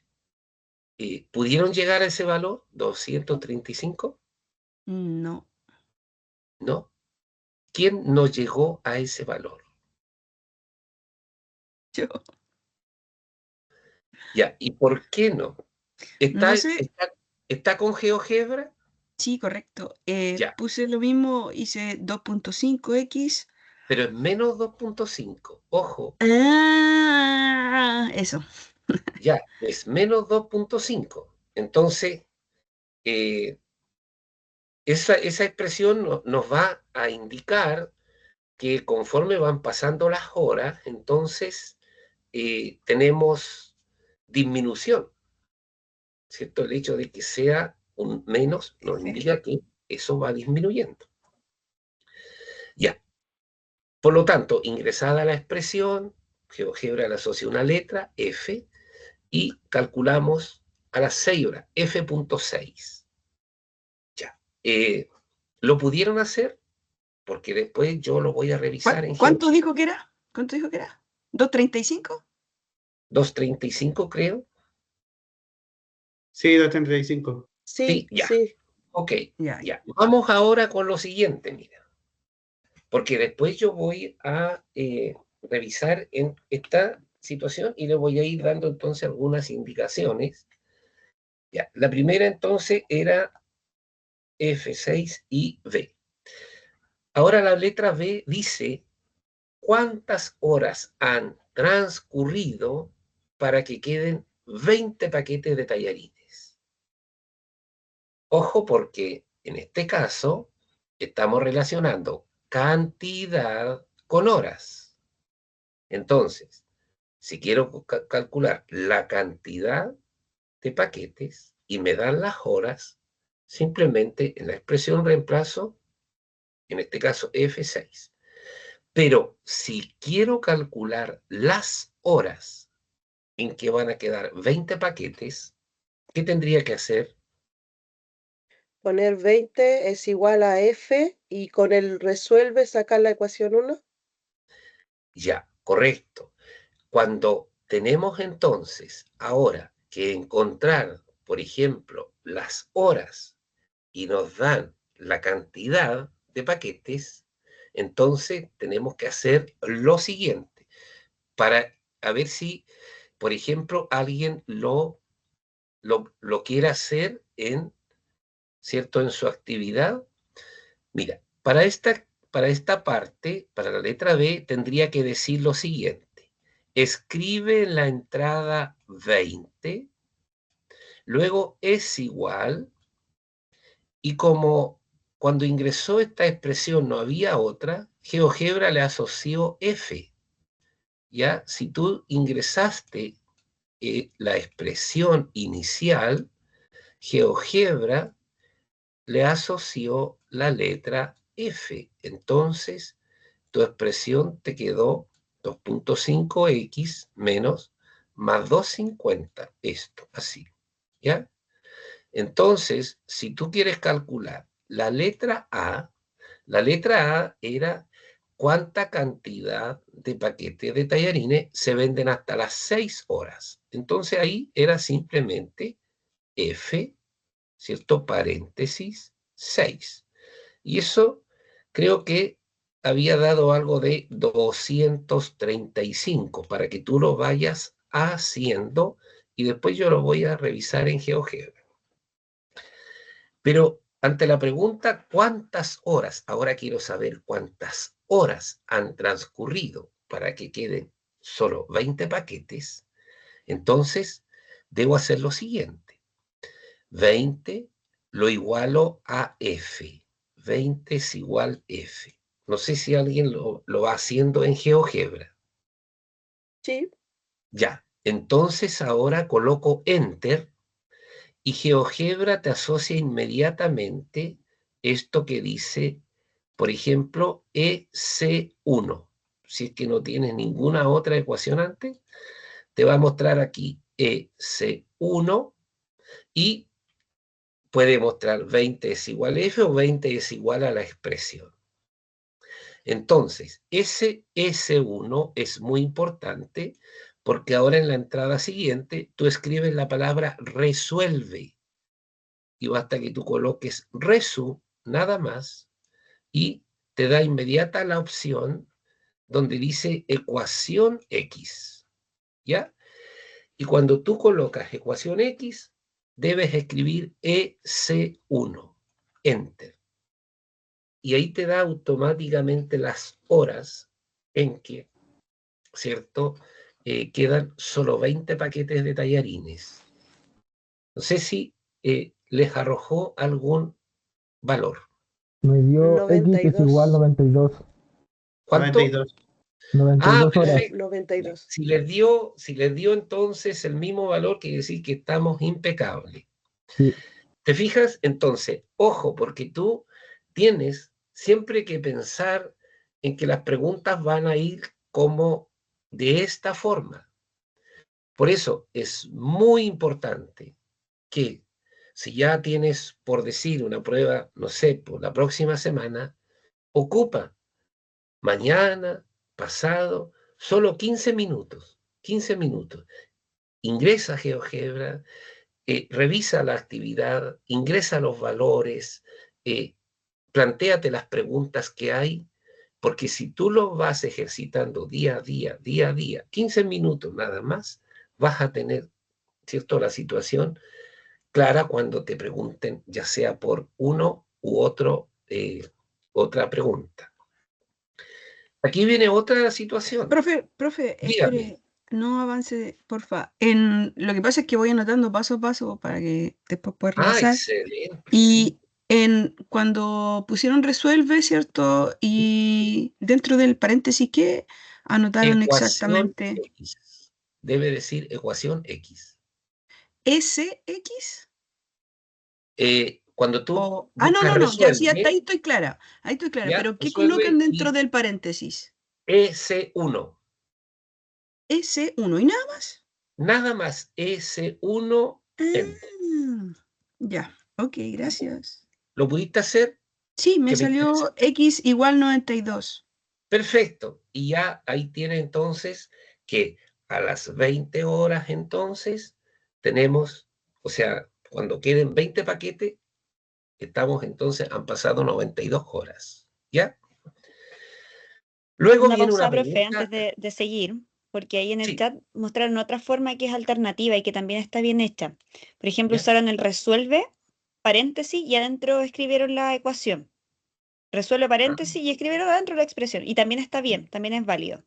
¿pudieron llegar a ese valor? 235, No. ¿no? ¿Quién no llegó a ese valor? Yo. Ya, ¿y por qué no? ¿Está, No sé. está con GeoGebra? Sí, correcto. Ya, Puse lo mismo, hice 2.5x. pero es menos 2.5. Ojo, Ah, eso. ya, es menos 2.5. Entonces, eh, esa expresión nos va a indicar que conforme van pasando las horas, entonces tenemos disminución, ¿cierto? El hecho de que sea un menos nos indica que eso va disminuyendo. Ya. Por lo tanto, ingresada la expresión, GeoGebra le asocia una letra, F, y calculamos a las 6 horas, F.6. Ya. ¿Lo pudieron hacer? Porque después yo lo voy a revisar en ¿Cuánto dijo que era? ¿Cuánto dijo que era? ¿2.35? 2.35, creo. Sí, 2.35. Sí, Sí, ya. sí. Ok, Ya. ya. Vamos ahora con lo siguiente, mira. Porque después yo voy a revisar en esta situación y le voy a ir dando entonces algunas indicaciones. Ya. La primera entonces era F6 y B. Ahora la letra B dice cuántas horas han transcurrido para que queden 20 paquetes de tallarines. Ojo, porque en este caso estamos relacionando cantidad con horas. Entonces, si quiero calcular la cantidad de paquetes y me dan las horas, simplemente en la expresión reemplazo, en este caso F6. Pero si quiero calcular las horas en que van a quedar 20 paquetes, ¿qué tendría que hacer? Poner 20 es igual a F y con el resuelve sacar la ecuación 1. Ya, correcto. Cuando tenemos entonces ahora que encontrar, por ejemplo, las horas y nos dan la cantidad de paquetes, entonces tenemos que hacer lo siguiente para a ver si, por ejemplo, alguien lo quiere hacer ¿cierto? En su actividad. Mira, para esta parte, para la letra B, tendría que decir lo siguiente. Escribe en la entrada 20, luego es igual, y como cuando ingresó esta expresión no había otra, GeoGebra le asoció F. ¿Ya? Si tú ingresaste la expresión inicial, GeoGebra le asoció la letra F. Entonces, tu expresión te quedó 2.5x menos más 250. Esto, así. ¿Ya? Entonces, si tú quieres calcular la letra A era cuánta cantidad de paquetes de tallarines se venden hasta las 6 horas. Entonces ahí era simplemente F, ¿cierto? Paréntesis, 6. Y eso creo que había dado algo de 235 para que tú lo vayas haciendo y después yo lo voy a revisar en GeoGebra. Pero ante la pregunta, ¿cuántas horas? Ahora quiero saber cuántas horas han transcurrido para que queden solo 20 paquetes. Entonces, debo hacer lo siguiente. 20 lo igualo a F. 20 es igual F. No sé si alguien lo va haciendo en GeoGebra. Sí. Ya, entonces ahora coloco Enter y GeoGebra te asocia inmediatamente esto que dice, por ejemplo, EC1. Si es que no tienes ninguna otra ecuación antes, te va a mostrar aquí EC1 y puede mostrar 20 es igual a F o 20 es igual a la expresión. Entonces, ese S1 es muy importante porque ahora en la entrada siguiente tú escribes la palabra resuelve y basta que tú coloques resu nada más y te da inmediata la opción donde dice ecuación X. ¿Ya? Y cuando tú colocas ecuación X, debes escribir EC1, Enter. Y ahí te da automáticamente las horas en que, ¿cierto? Quedan solo 20 paquetes de tallarines. No sé si les arrojó algún valor. Me dio X que es igual 92. 92. ¿Cuánto? 92. 92 horas. Perfecto. 92. Si les dio entonces el mismo valor, quiere decir que estamos impecables. Sí. ¿Te fijas? Entonces, ojo, porque tú tienes siempre que pensar en que las preguntas van a ir como de esta forma. Por eso es muy importante que si ya tienes, por decir, una prueba, no sé, por la próxima semana, ocupa mañana, pasado, solo 15 minutos. 15 minutos. Ingresa a GeoGebra, revisa la actividad, ingresa los valores, plantéate las preguntas que hay, porque si tú lo vas ejercitando día a día, 15 minutos nada más, vas a tener, ¿cierto?, la situación clara cuando te pregunten, ya sea por uno u otro, otra pregunta. Aquí viene otra situación. Profe, Dígame. espere, no avance, porfa. Lo que pasa es que voy anotando paso a paso para que después pueda repasar. Excelente. Y cuando pusieron resuelve, ¿cierto? Y dentro del paréntesis, ¿qué anotaron Ecuación exactamente? X. Debe decir ecuación X. ¿SX? Cuando tú No, buscas ya, sí, resuelve, ahí estoy clara. Ahí estoy clara. ya, Pero ¿qué resuelve colocan dentro y del paréntesis? EC1. S1 y nada más. Nada más EC1. Ah, ya, ok, gracias. ¿Lo pudiste hacer? Sí, me Que me salió interesa. X igual 92. Perfecto. Y ya ahí tiene entonces que a las 20 horas entonces tenemos, o sea, cuando queden 20 paquetes, estamos entonces, han pasado 92 horas. ¿Ya? Luego Una viene pausa, una profe, pregunta. antes de seguir, porque ahí en el Sí, chat mostraron otra forma que es alternativa y que también está bien hecha. Por ejemplo, ¿ya? usaron el resuelve, paréntesis, y adentro escribieron la ecuación. Resuelve paréntesis y escribieron adentro la expresión. Y también está bien, también es válido.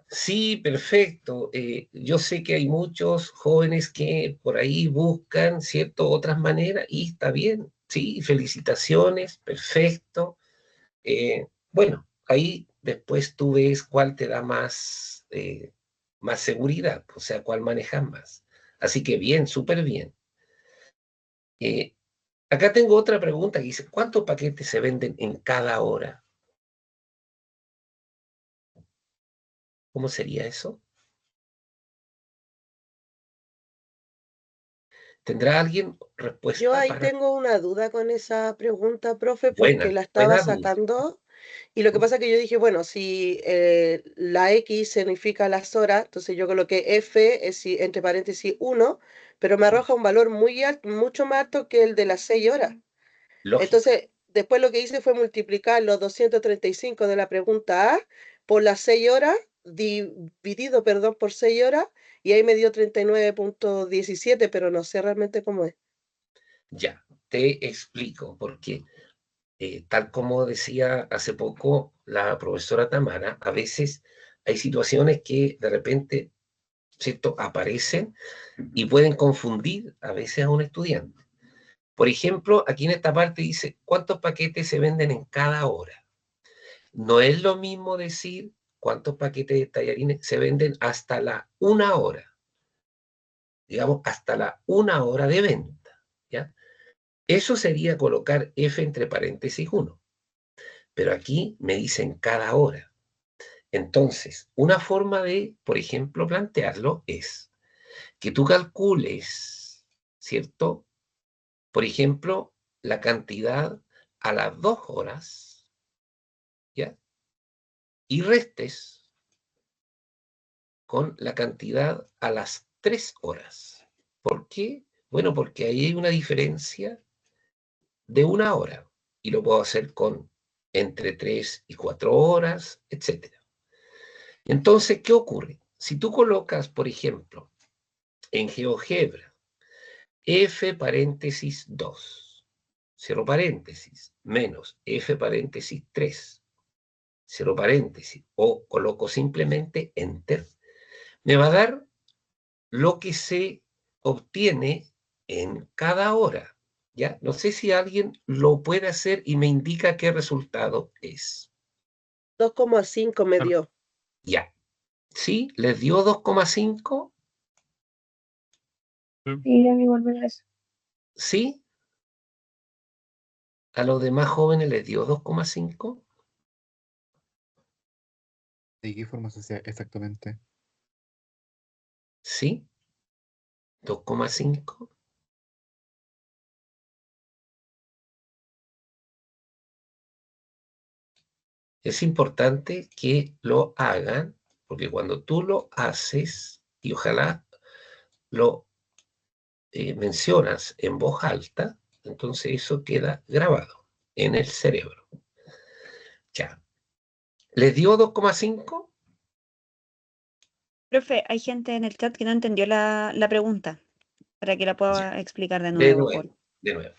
Sí, perfecto. Yo sé que hay muchos jóvenes que por ahí buscan, ¿cierto?, otras maneras y está bien. Sí, felicitaciones, perfecto. Bueno, ahí después tú ves cuál te da más seguridad, o sea, cuál manejas más. Así que bien, súper bien. Eh, Acá tengo otra pregunta que dice, ¿cuántos paquetes se venden en cada hora? ¿Cómo sería eso? ¿Tendrá alguien Yo respuesta ahí para...? tengo una duda con esa pregunta, profe, porque Buena, la estaba buena duda. sacando y lo que pasa es que yo dije, bueno, si la X significa las horas, entonces yo coloqué F, entre paréntesis 1, pero me arroja un valor muy alto, mucho más alto que el de las 6 horas. Lógico. Entonces, después lo que hice fue multiplicar los 235 de la pregunta A por las 6 horas, dividido, perdón, por 6 horas, y ahí me dio 39.17, pero no sé realmente cómo es. Ya, te explico, porque tal como decía hace poco la profesora Tamara, a veces hay situaciones que de repente, ¿cierto?, aparecen y pueden confundir a veces a un estudiante. Por ejemplo, aquí en esta parte dice, ¿cuántos paquetes se venden en cada hora? No es lo mismo decir cuántos paquetes de tallarines se venden hasta la 1 hora, digamos, hasta la 1 hora de venta, ¿ya? Eso sería colocar F entre paréntesis 1. Pero aquí me dicen cada hora. Entonces, una forma de, por ejemplo, plantearlo es que tú calcules, ¿cierto? Por ejemplo, la cantidad a las 2 horas, ¿ya? Y restes con la cantidad a las 3 horas. ¿Por qué? Bueno, porque ahí hay una diferencia de 1 hora. Y lo puedo hacer con entre 3 y 4 horas, etc. Entonces, ¿qué ocurre? Si tú colocas, por ejemplo, en GeoGebra, f paréntesis 2, cierro paréntesis, menos f paréntesis 3, cierro paréntesis, o coloco simplemente Enter, me va a dar lo que se obtiene en cada hora. ¿Ya? No sé si alguien lo puede hacer y me indica qué resultado es. 2,5 me dio. Ya. ¿Sí? ¿Les dio 2,5? Sí, a mí igual me da eso. ¿Sí? ¿A los demás jóvenes les dio 2,5? ¿De qué forma se hace exactamente? ¿Sí? 2,5. Es importante que lo hagan, porque cuando tú lo haces, y ojalá lo mencionas en voz alta, entonces eso queda grabado en el cerebro. Ya. ¿Les dio 2,5? Profe, hay gente en el chat que no entendió la pregunta, para que la pueda explicar de De nuevo. nuevo, de nuevo.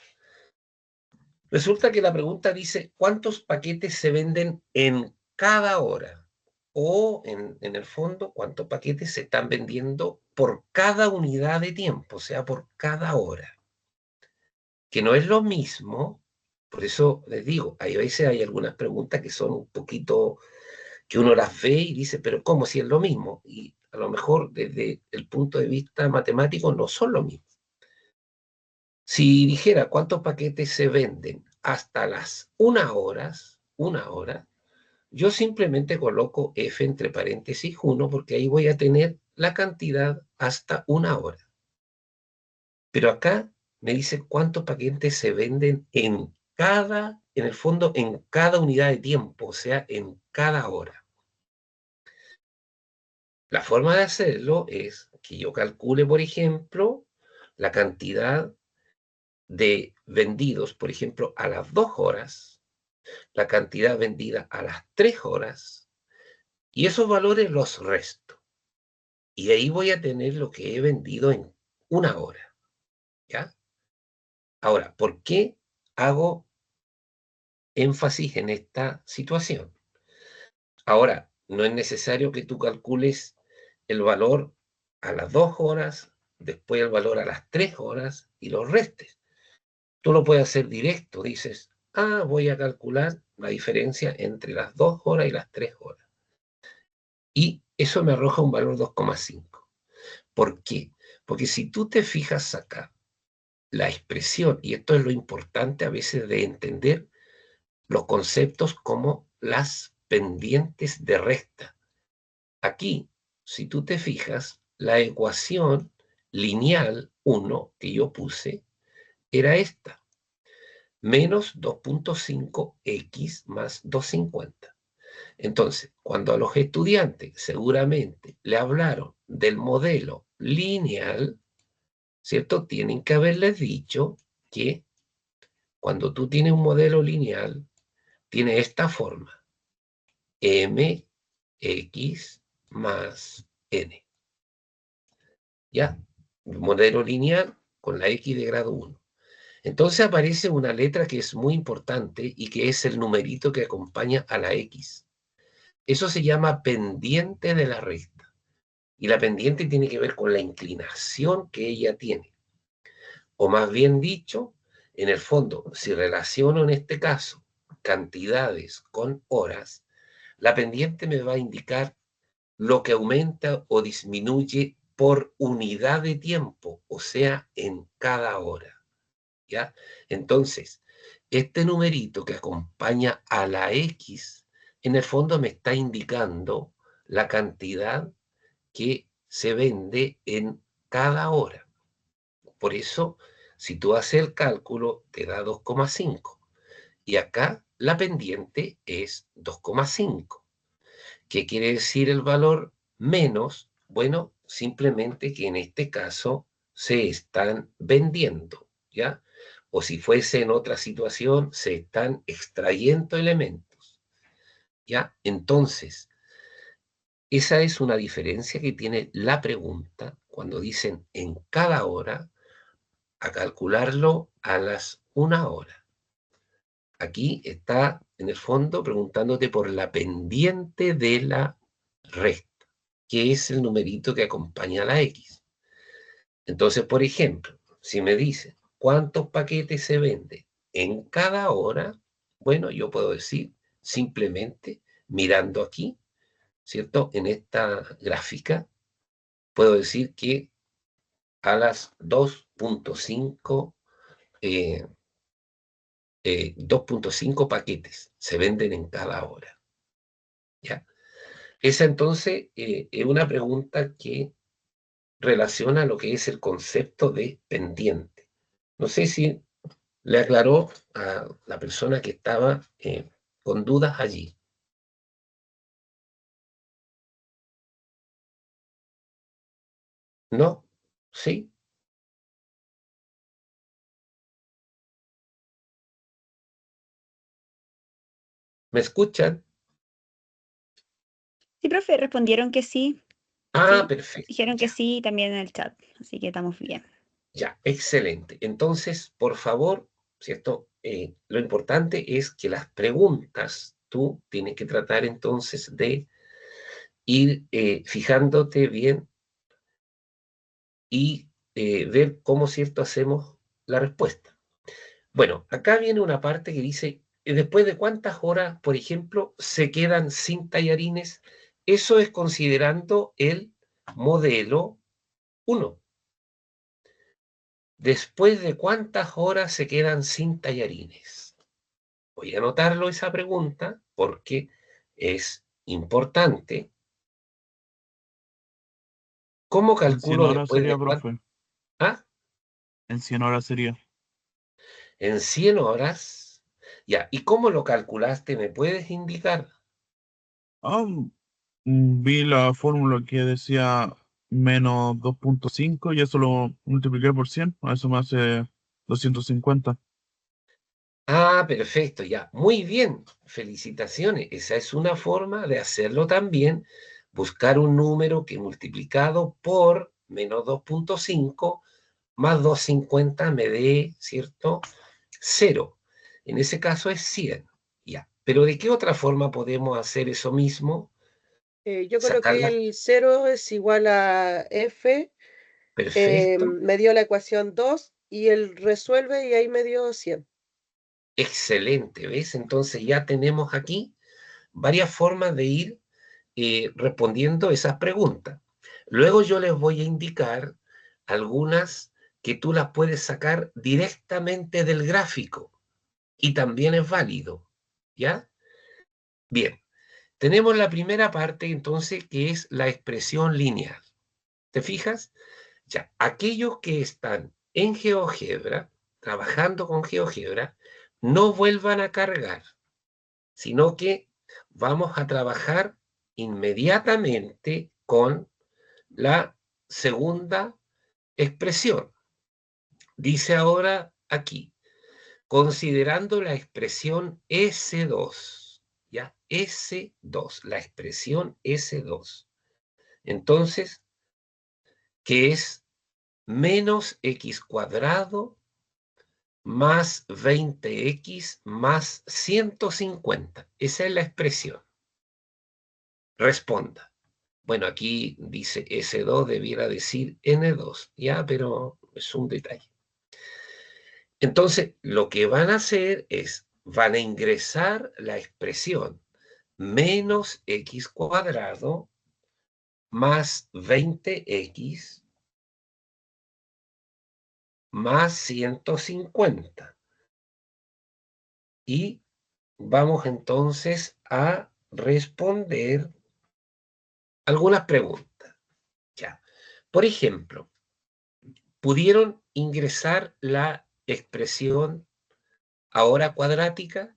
Resulta que la pregunta dice, ¿cuántos paquetes se venden en cada hora? O, en el fondo, ¿cuántos paquetes se están vendiendo por cada unidad de tiempo? O sea, por cada hora. Que no es lo mismo, por eso les digo, a veces hay algunas preguntas que son un poquito, que uno las ve y dice, pero ¿cómo si es lo mismo? Y a lo mejor desde el punto de vista matemático no son lo mismo. Si dijera cuántos paquetes se venden hasta las 1 hora, yo simplemente coloco F entre paréntesis 1 porque ahí voy a tener la cantidad hasta 1 hora. Pero acá me dice cuántos paquetes se venden en el fondo, en cada unidad de tiempo, o sea, en cada hora. La forma de hacerlo es que yo calcule, por ejemplo, la cantidad de vendidos, por ejemplo, a las 2 horas, la cantidad vendida a las 3 horas, y esos valores los resto. Y ahí voy a tener lo que he vendido en 1 hora. ¿Ya? Ahora, ¿por qué hago énfasis en esta situación? Ahora, no es necesario que tú calcules el valor a las 2 horas, después el valor a las 3 horas y los restes. Tú lo puedes hacer directo, dices, voy a calcular la diferencia entre las 2 horas y las 3 horas. Y eso me arroja un valor 2,5. ¿Por qué? Porque si tú te fijas acá, la expresión, y esto es lo importante a veces de entender los conceptos como las pendientes de recta. Aquí, si tú te fijas, la ecuación lineal 1 que yo puse era esta. Menos 2.5x más 250. Entonces, cuando a los estudiantes seguramente le hablaron del modelo lineal, ¿cierto? Tienen que haberles dicho que cuando tú tienes un modelo lineal, tiene esta forma. Mx más n. ¿Ya? Modelo lineal con la x de grado 1. Entonces aparece una letra que es muy importante y que es el numerito que acompaña a la x. Eso se llama pendiente de la recta. Y la pendiente tiene que ver con la inclinación que ella tiene. O más bien dicho, en el fondo, si relaciono en este caso cantidades con horas, la pendiente me va a indicar lo que aumenta o disminuye por unidad de tiempo, o sea, en cada hora. ¿Ya? Entonces, este numerito que acompaña a la X, en el fondo me está indicando la cantidad que se vende en cada hora. Por eso, si tú haces el cálculo, te da 2,5. Y acá la pendiente es 2,5. ¿Qué quiere decir el valor menos? Bueno, simplemente que en este caso se están vendiendo, ¿ya? O si fuese en otra situación, se están extrayendo elementos, ¿ya? Entonces, esa es una diferencia que tiene la pregunta cuando dicen en cada hora, a calcularlo a las 1 hora. Aquí está, en el fondo, preguntándote por la pendiente de la resta, que es el numerito que acompaña a la X. Entonces, por ejemplo, si me dicen cuántos paquetes se venden en cada hora, bueno, yo puedo decir simplemente mirando aquí, ¿cierto? En esta gráfica, puedo decir que a las 2.5 paquetes se venden en cada hora. ¿Ya? Esa entonces es una pregunta que relaciona lo que es el concepto de pendiente. No sé si le aclaró a la persona que estaba con dudas allí. ¿No? ¿Sí? ¿Me escuchan? Sí, profe, respondieron que sí. Ah, Sí, perfecto. dijeron que Ya, sí también en el chat, así que estamos bien. ya, excelente. Entonces, por favor, ¿cierto? Lo importante es que las preguntas tú tienes que tratar entonces de ir fijándote bien y ver cómo, ¿cierto?, hacemos la respuesta. Bueno, acá viene una parte que dice, después de cuántas horas, por ejemplo, se quedan sin tallarines. Eso es considerando el modelo 1. Después de cuántas horas se quedan sin tallarines. Voy a anotarlo esa pregunta porque es importante. ¿Cómo En 100 calculo horas después sería, de cuántas? profe. ¿Ah? En 100 horas sería. En 100 horas. Ya, ¿y cómo lo calculaste? ¿Me puedes indicar? Ah, vi la fórmula que decía menos 2.5 y eso lo multipliqué por 100. Eso me hace 250. Ah, perfecto, ya. Muy bien. Felicitaciones. Esa es una forma de hacerlo también. Buscar un número que multiplicado por menos 2.5 más 250 me dé, ¿cierto? 0. En ese caso es 100. Ya. Pero ¿de qué otra forma podemos hacer eso mismo? Yo coloqué Sacarla. el 0 es igual a F, Perfecto. me dio la ecuación 2 y él resuelve y ahí me dio 100. Excelente, ¿ves? Entonces ya tenemos aquí varias formas de ir respondiendo esas preguntas. Luego yo les voy a indicar algunas que tú las puedes sacar directamente del gráfico y también es válido, ¿ya? Bien, tenemos la primera parte entonces que es la expresión lineal. ¿Te fijas? Ya, aquellos que están en GeoGebra, trabajando con GeoGebra, no vuelvan a cargar, sino que vamos a trabajar inmediatamente con la segunda expresión. Dice ahora aquí, considerando la expresión S2, ¿ya? S2, la expresión S2. Entonces, que es menos x cuadrado más 20x más 150. Esa es la expresión. Responda. Bueno, aquí dice S2, debiera decir N2, ya, pero es un detalle. Entonces, lo que van a hacer es, van a ingresar la expresión menos x cuadrado más 20x más 150. Y vamos entonces a responder algunas preguntas. Ya. Por ejemplo, ¿pudieron ingresar la expresión ahora cuadrática?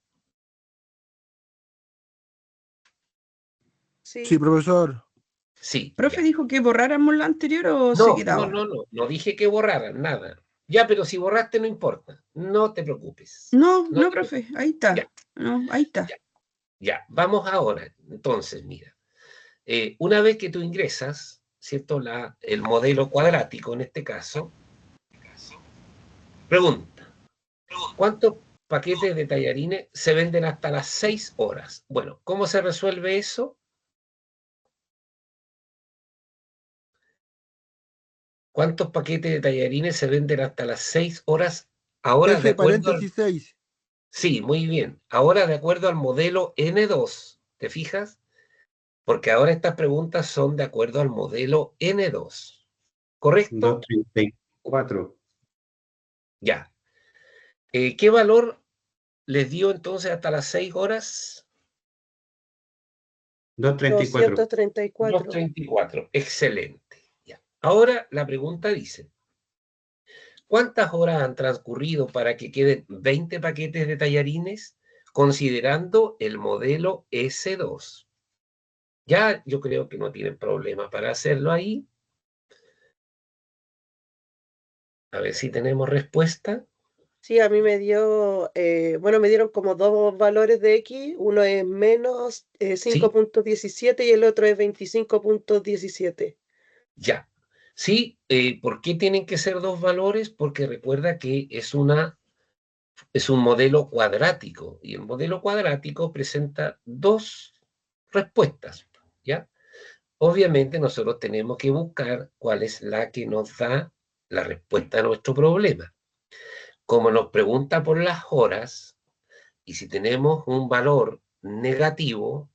Sí. Sí, profesor. Sí, ¿Profe ya. dijo que borráramos la anterior o se quedaba? No dije que borraran nada. Ya, pero si borraste no importa, no te preocupes. No, No no, te profe, preocupes. ahí está. Ya, No, ahí está. ya, ya. Vamos ahora. Entonces, mira, una vez que tú ingresas, ¿cierto? El modelo cuadrático en este caso. Pregunta, ¿cuántos paquetes de tallarines se venden hasta las 6 horas? Bueno, ¿cómo se resuelve eso? ¿Cuántos paquetes de tallarines se venden hasta las 6 horas? Ahora, de F acuerdo paréntesis 6. Sí, muy bien. Ahora, de acuerdo al modelo N2, ¿te fijas? Porque ahora estas preguntas son de acuerdo al modelo N2. ¿Correcto? 234. Ya. ¿Qué valor les dio entonces hasta las 6 horas? 234. 234. 234. Excelente. Ya. Ahora la pregunta dice, ¿cuántas horas han transcurrido para que queden 20 paquetes de tallarines considerando el modelo S2? Ya yo creo que no tienen problema para hacerlo ahí. A ver si tenemos respuesta. Sí, a mí me dio, bueno, me dieron como dos valores de X, uno es menos 5.17 y el otro es 25.17. Ya. Sí, ¿por qué tienen que ser dos valores? Porque recuerda que es un modelo cuadrático y el modelo cuadrático presenta dos respuestas, ¿ya? Obviamente nosotros tenemos que buscar cuál es la que nos da la respuesta a nuestro problema. Como nos pregunta por las horas, y si tenemos un valor negativo,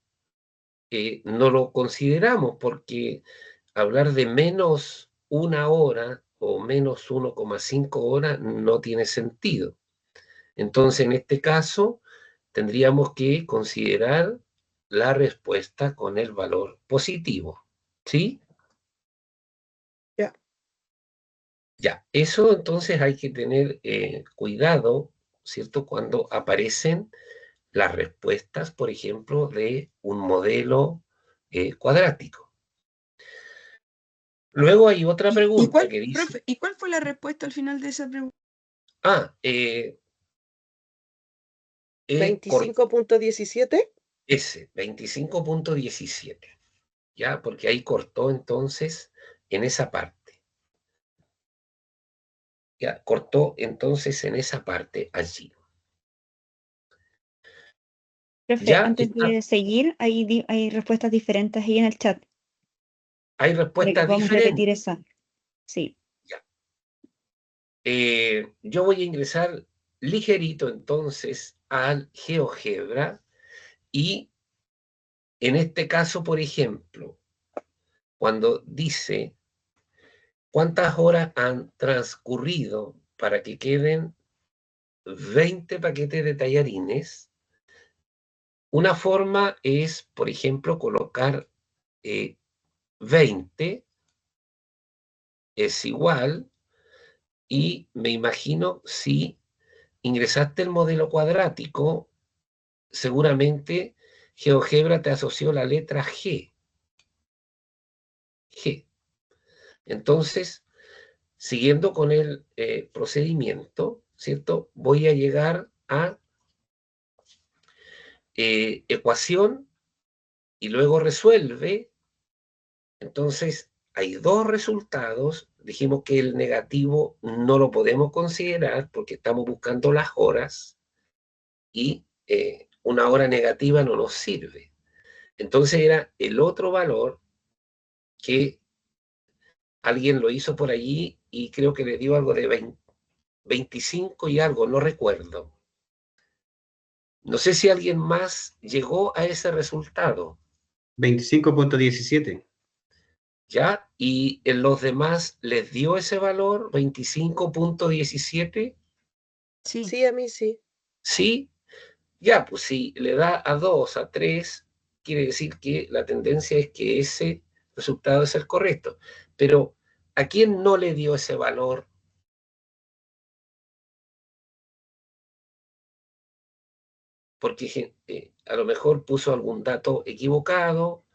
no lo consideramos porque hablar de menos 1 hora o menos 1,5 horas no tiene sentido. Entonces, en este caso, tendríamos que considerar la respuesta con el valor positivo. ¿Sí? Ya. Ya, eso entonces hay que tener cuidado, ¿cierto? Cuando aparecen las respuestas, por ejemplo, de un modelo cuadrático. Luego hay otra pregunta que dice... Profe, ¿y cuál fue la respuesta al final de esa pregunta? 25.17. Ese, 25.17. ¿Ya? Porque ahí cortó entonces en esa parte. Ya, cortó entonces en esa parte allí. Profe, Ya antes de seguir, hay respuestas diferentes ahí en el chat. Hay Para que respuestas podamos diferentes. repetir esa. Sí. Ya. Yo voy a ingresar ligerito entonces al GeoGebra y en este caso, por ejemplo, cuando dice cuántas horas han transcurrido para que queden 20 paquetes de tallarines, una forma es, por ejemplo, colocar 20 es igual, y me imagino si ingresaste el modelo cuadrático, seguramente GeoGebra te asoció la letra G. G. Entonces, siguiendo con el procedimiento, ¿cierto? Voy a llegar a ecuación y luego resuelve. Entonces, hay dos resultados. Dijimos que el negativo no lo podemos considerar porque estamos buscando las horas y una hora negativa no nos sirve. Entonces era el otro valor que alguien lo hizo por allí y creo que le dio algo de 25 y algo, no recuerdo. No sé si alguien más llegó a ese resultado. 25.17. ¿Ya? ¿Y en los demás les dio ese valor, 25.17? Sí. Sí, a mí sí. ¿Sí? Ya, pues si le da a 2, a 3, quiere decir que la tendencia es que ese resultado es el correcto. Pero, ¿a quién no le dio ese valor? Porque a lo mejor puso algún dato equivocado.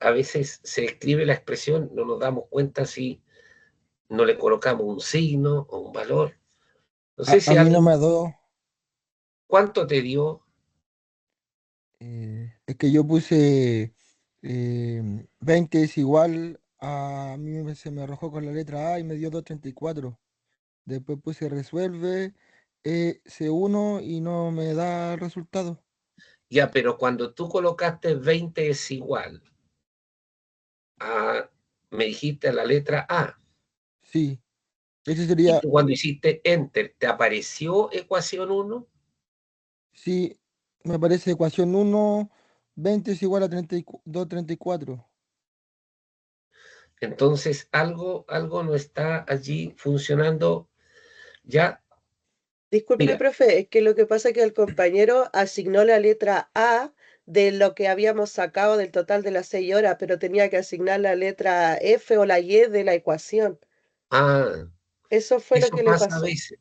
A veces se escribe la expresión, no nos damos cuenta si no le colocamos un signo o un valor. No sé si A mí alguien... no me ha dado. ¿Cuánto te dio? Es que yo puse 20 es igual a mí se me arrojó con la letra A y me dio 234. Después puse resuelve C1 y no me da el resultado. Ya, pero cuando tú colocaste 20 es igual a, me dijiste la letra A. Sí, ese Y sería, tú cuando hiciste Enter, ¿te apareció ecuación 1? sí, me parece ecuación 1, 20 es igual a 234. Entonces, algo no está allí funcionando. Ya, Disculpe, mira, profe, es que lo que pasa es que el compañero asignó la letra A de lo que habíamos sacado del total de las 6 horas, pero tenía que asignar la letra F o la Y de la ecuación. Eso fue lo eso que le pasa a pasó. veces.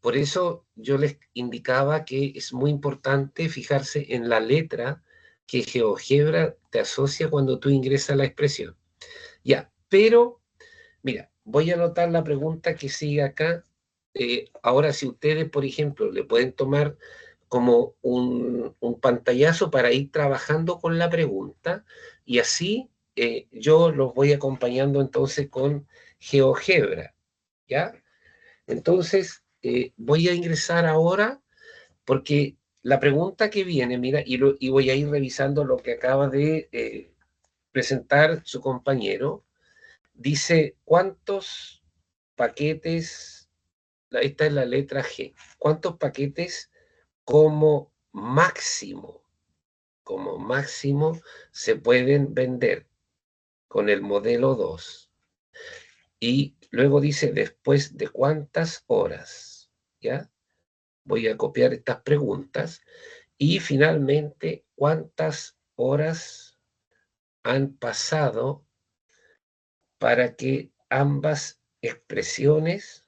Por eso yo les indicaba que es muy importante fijarse en la letra que GeoGebra te asocia cuando tú ingresas la expresión. Ya, pero, mira, voy a anotar la pregunta que sigue acá. Ahora, si ustedes, por ejemplo, le pueden tomar como un pantallazo para ir trabajando con la pregunta, y así yo los voy acompañando entonces con GeoGebra, ¿ya? Entonces, voy a ingresar ahora, porque la pregunta que viene, mira, y voy a ir revisando lo que acaba de presentar su compañero, dice, ¿cuántos paquetes, esta es la letra G, cuántos paquetes como máximo se pueden vender con el modelo 2? Y luego dice, ¿después de cuántas horas? ¿Ya? Voy a copiar estas preguntas. Y finalmente, ¿cuántas horas han pasado para que ambas expresiones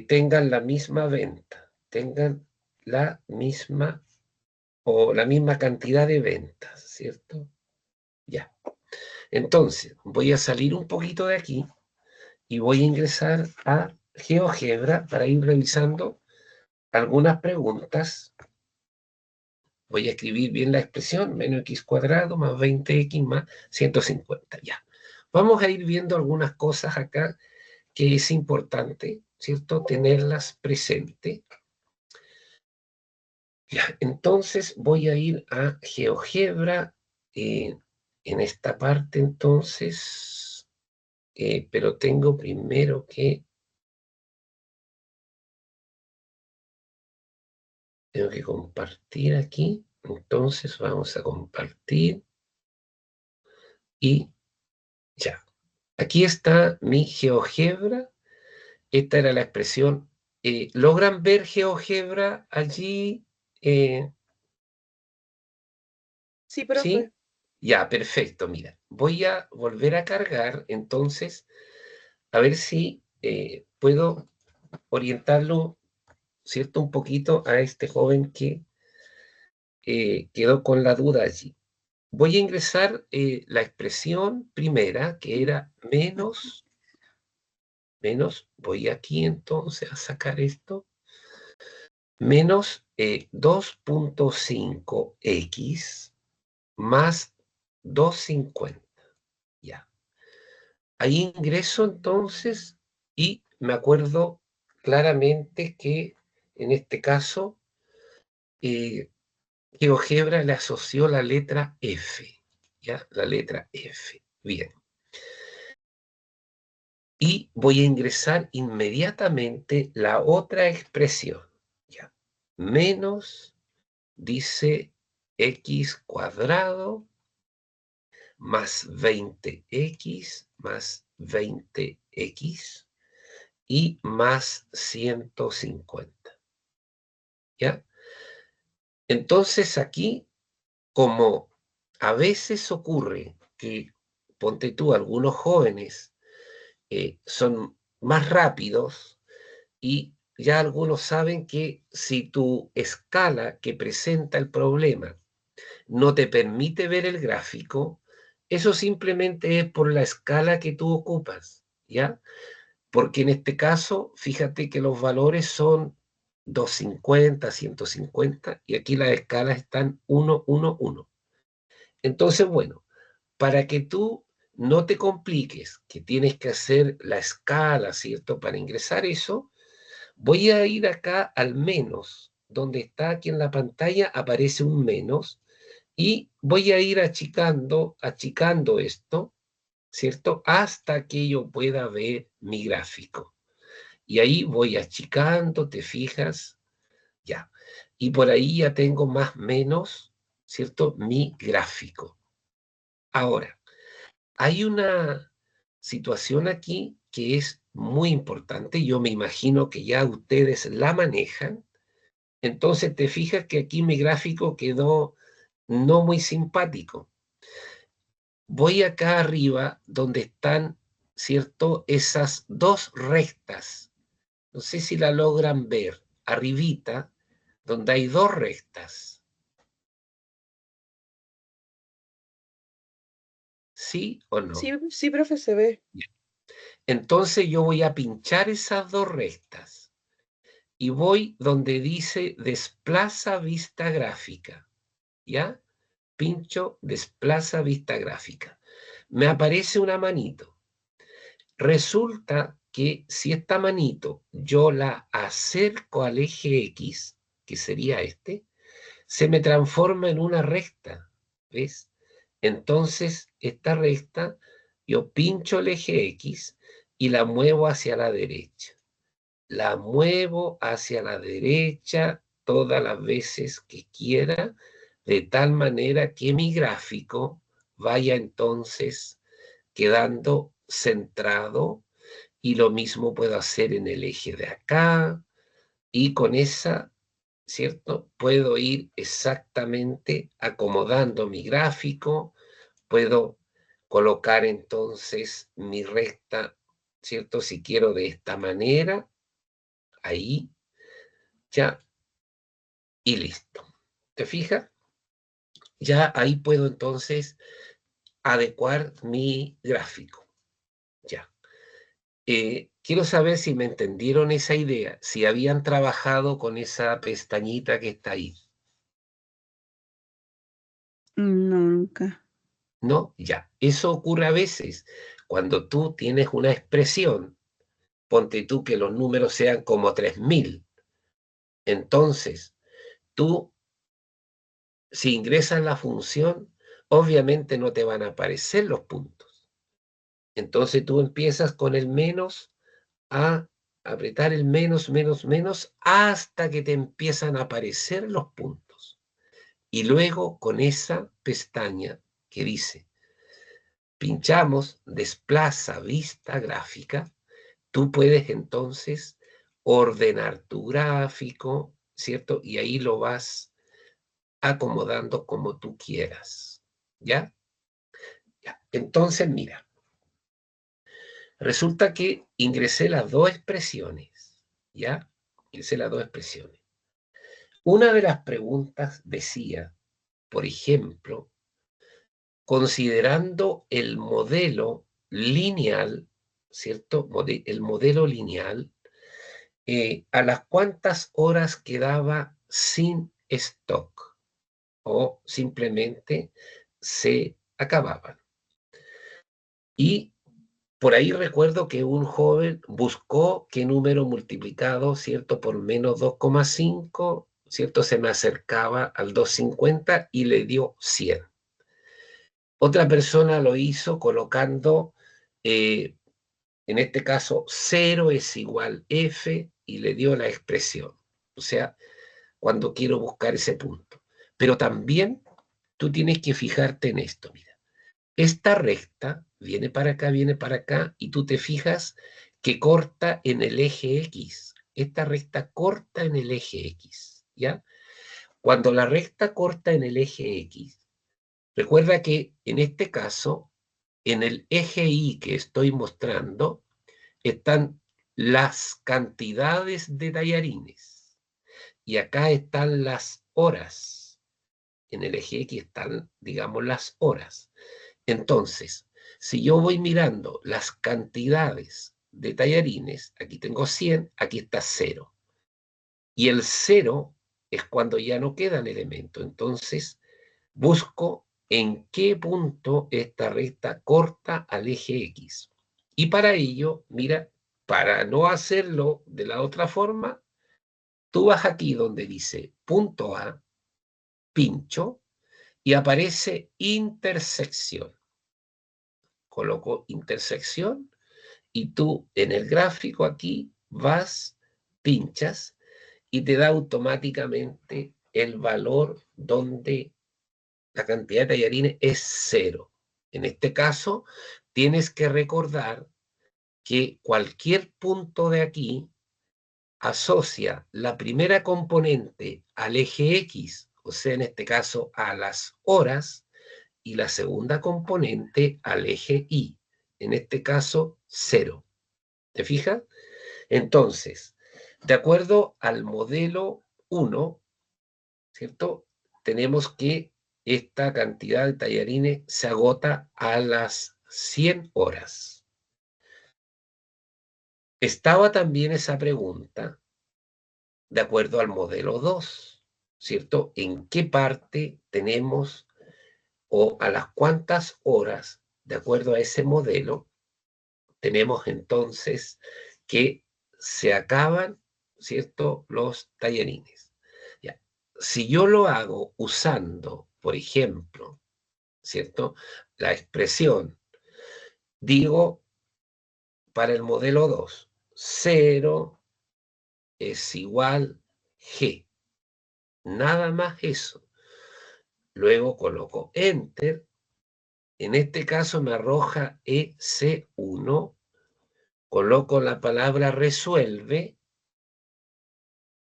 tengan la misma venta, tengan la misma o la misma cantidad de ventas, ¿cierto? Ya. Entonces, voy a salir un poquito de aquí y voy a ingresar a GeoGebra para ir revisando algunas preguntas. Voy a escribir bien la expresión, menos x cuadrado más 20x más 150, ya. Vamos a ir viendo algunas cosas acá que es importante, ¿cierto? Tenerlas presentes. Ya, entonces voy a ir a GeoGebra en esta parte entonces, pero tengo primero que... Tengo que compartir aquí, entonces vamos a compartir y ya. Aquí está mi GeoGebra, esta era la expresión. ¿Logran ver GeoGebra allí? Sí, ¿Sí? profe. Ya, perfecto. Mira, voy a volver a cargar, entonces, a ver si puedo orientarlo, ¿cierto? Un poquito a este joven que quedó con la duda allí. Voy a ingresar la expresión primera, que era menos, voy aquí entonces a sacar esto, menos 2.5x más 250. Ya. Ahí ingreso entonces y me acuerdo claramente que en este caso GeoGebra le asoció la letra F, ¿ya? La letra F. Bien. Y voy a ingresar inmediatamente la otra expresión, ¿ya? Menos, dice, x cuadrado más 20x más 20x y más 150. ¿Ya? Entonces aquí, como a veces ocurre que, ponte tú, algunos jóvenes son más rápidos y ya algunos saben que si tu escala que presenta el problema no te permite ver el gráfico, eso simplemente es por la escala que tú ocupas, ¿ya? Porque en este caso, fíjate que los valores son 250, 150, y aquí las escalas están 1, 1, 1. Entonces, bueno, para que tú no te compliques, que tienes que hacer la escala, ¿cierto? Para ingresar eso, voy a ir acá al menos, donde está aquí en la pantalla, aparece un menos, y voy a ir achicando esto, ¿cierto? Hasta que yo pueda ver mi gráfico. Y ahí voy achicando, ¿te fijas? Ya. Y por ahí ya tengo más o menos, ¿cierto? Mi gráfico. Ahora, hay una situación aquí que es muy importante. Yo me imagino que ya ustedes la manejan. Entonces te fijas que aquí mi gráfico quedó no muy simpático. Voy acá arriba donde están, ¿cierto? Esas dos rectas. No sé si la logran ver. Arribita, donde hay dos rectas. ¿Sí o no? Sí, sí, profe, se ve. Bien. Entonces yo voy a pinchar esas dos rectas y voy donde dice desplaza vista gráfica. ¿Ya? Pincho desplaza vista gráfica. Me aparece una manito. Resulta que si esta manito yo la acerco al eje X, que sería este, se me transforma en una recta, ¿ves? Entonces, esta recta, yo pincho el eje X y la muevo hacia la derecha. La muevo hacia la derecha todas las veces que quiera, de tal manera que mi gráfico vaya entonces quedando centrado, y lo mismo puedo hacer en el eje de acá, y con esa, ¿cierto? Puedo ir exactamente acomodando mi gráfico, puedo colocar entonces mi recta, ¿cierto? Si quiero de esta manera, ahí, ya, y listo. ¿Te fijas? Ya ahí puedo entonces adecuar mi gráfico. Ya. Quiero saber si me entendieron esa idea, si habían trabajado con esa pestañita que está ahí. No, nunca. ¿No? Ya. Eso ocurre a veces cuando tú tienes una expresión, ponte tú que los números sean como 3000. Entonces, tú, si ingresas la función, obviamente no te van a aparecer los puntos. Entonces tú empiezas con el menos a apretar el menos, menos, menos, hasta que te empiezan a aparecer los puntos. Y luego con esa pestaña que dice, pinchamos, desplaza vista gráfica, tú puedes entonces ordenar tu gráfico, ¿cierto? Y ahí lo vas acomodando como tú quieras, ¿ya? Ya. Entonces, mira, resulta que ingresé las dos expresiones, ¿ya? Ingresé las dos expresiones. Una de las preguntas decía, por ejemplo, considerando el modelo lineal, ¿cierto? El modelo lineal, ¿a las cuántas horas quedaba sin stock? O simplemente se acababan. Y por ahí recuerdo que un joven buscó qué número multiplicado, ¿cierto? Por menos 2,5, ¿cierto? Se me acercaba al 250 y le dio 100. Otra persona lo hizo colocando, en este caso, 0 es igual F y le dio la expresión. O sea, cuando quiero buscar ese punto. Pero también tú tienes que fijarte en esto, mira. Esta recta viene para acá, y tú te fijas que corta en el eje X. Esta recta corta en el eje X, ¿ya? Cuando la recta corta en el eje X, recuerda que en este caso, en el eje Y que estoy mostrando, están las cantidades de tallarines. Y acá están las horas. En el eje X están, digamos, las horas. Entonces, si yo voy mirando las cantidades de tallarines, aquí tengo 100, aquí está 0. Y el 0 es cuando ya no quedan elementos. Entonces, busco en qué punto esta recta corta al eje X. Y para ello, mira, para no hacerlo de la otra forma, tú vas aquí donde dice punto A, pincho, y aparece intersección. Coloco intersección y tú en el gráfico aquí vas, pinchas y te da automáticamente el valor donde la cantidad de tallarines es 0. En este caso, tienes que recordar que cualquier punto de aquí asocia la primera componente al eje X, o sea, en este caso a las horas, y la segunda componente al eje Y, en este caso 0. ¿Te fijas? Entonces, de acuerdo al modelo 1, ¿cierto? Tenemos que esta cantidad de tallarines se agota a las 100 horas. Estaba también esa pregunta de acuerdo al modelo 2, ¿cierto? ¿En qué parte tenemos o a las cuántas horas, de acuerdo a ese modelo, tenemos entonces que se acaban, ¿cierto?, los tallarines? Ya. Si yo lo hago usando, por ejemplo, ¿cierto?, la expresión, digo, para el modelo 2, 0 es igual G. Nada más eso. Luego coloco Enter. En este caso me arroja EC1. Coloco la palabra resuelve.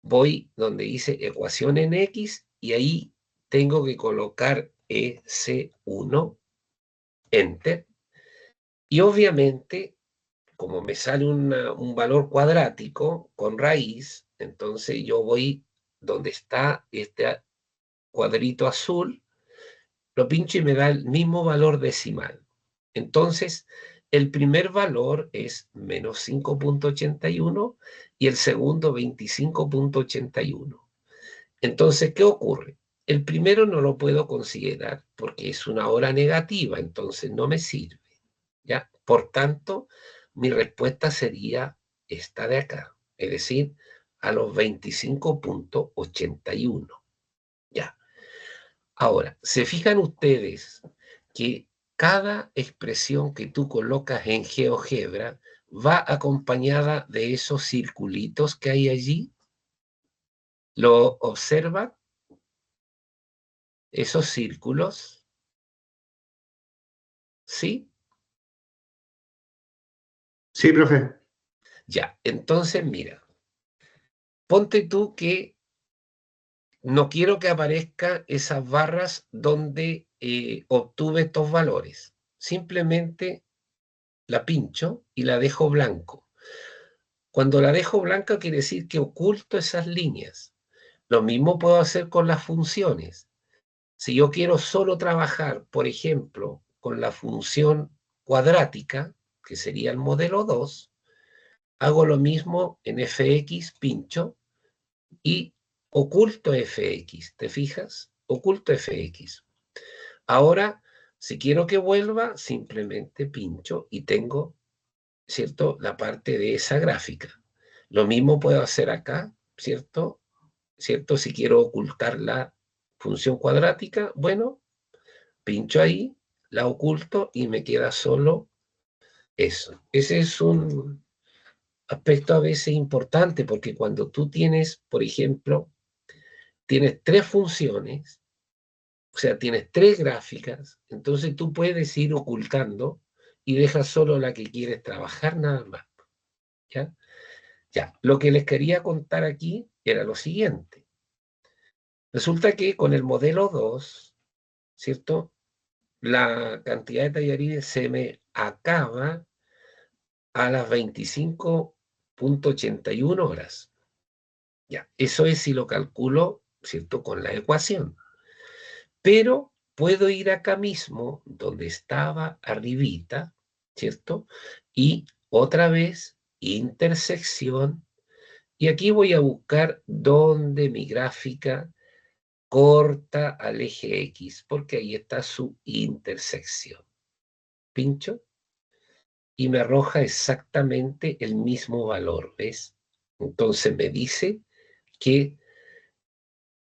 Voy donde dice ecuación en X y ahí tengo que colocar EC1. Enter. Y obviamente, como me sale un valor cuadrático con raíz, entonces yo voy donde está este cuadrito azul, lo pincho y me da el mismo valor decimal. Entonces, el primer valor es menos 5.81 y el segundo 25.81. Entonces, ¿qué ocurre? El primero no lo puedo considerar porque es una hora negativa, entonces no me sirve, ¿ya? Por tanto, mi respuesta sería esta de acá, es decir, a los 25.81. Ya. Ahora, ¿se fijan ustedes que cada expresión que tú colocas en GeoGebra va acompañada de esos circulitos que hay allí? ¿Lo observan? Esos círculos. ¿Sí? Sí, profe. Ya, entonces mira, ponte tú que no quiero que aparezcan esas barras donde obtuve estos valores. Simplemente la pincho y la dejo blanco. Cuando la dejo blanca quiere decir que oculto esas líneas. Lo mismo puedo hacer con las funciones. Si yo quiero solo trabajar, por ejemplo, con la función cuadrática, que sería el modelo 2, hago lo mismo en fx, pincho, y oculto fx. ¿Te fijas? Oculto fx. Ahora, si quiero que vuelva, simplemente pincho y tengo, ¿cierto?, la parte de esa gráfica. Lo mismo puedo hacer acá, ¿cierto? ¿Cierto? Si quiero ocultar la función cuadrática, bueno, pincho ahí, la oculto y me queda solo eso. Ese es un aspecto a veces importante porque cuando tú tienes, por ejemplo, tienes 3 funciones, o sea, tienes 3 gráficas, entonces tú puedes ir ocultando y dejas solo la que quieres trabajar nada más. ¿Ya? Ya, lo que les quería contar aquí era lo siguiente. Resulta que con el modelo 2, ¿cierto?, la cantidad de tallarines se me acaba a las 25.81 horas. Ya, eso es si lo calculo, ¿cierto?, con la ecuación. Pero puedo ir acá mismo, donde estaba arribita, ¿cierto? Y otra vez, intersección. Y aquí voy a buscar dónde mi gráfica corta al eje X, porque ahí está su intersección. Pincho y me arroja exactamente el mismo valor, ¿ves? Entonces me dice que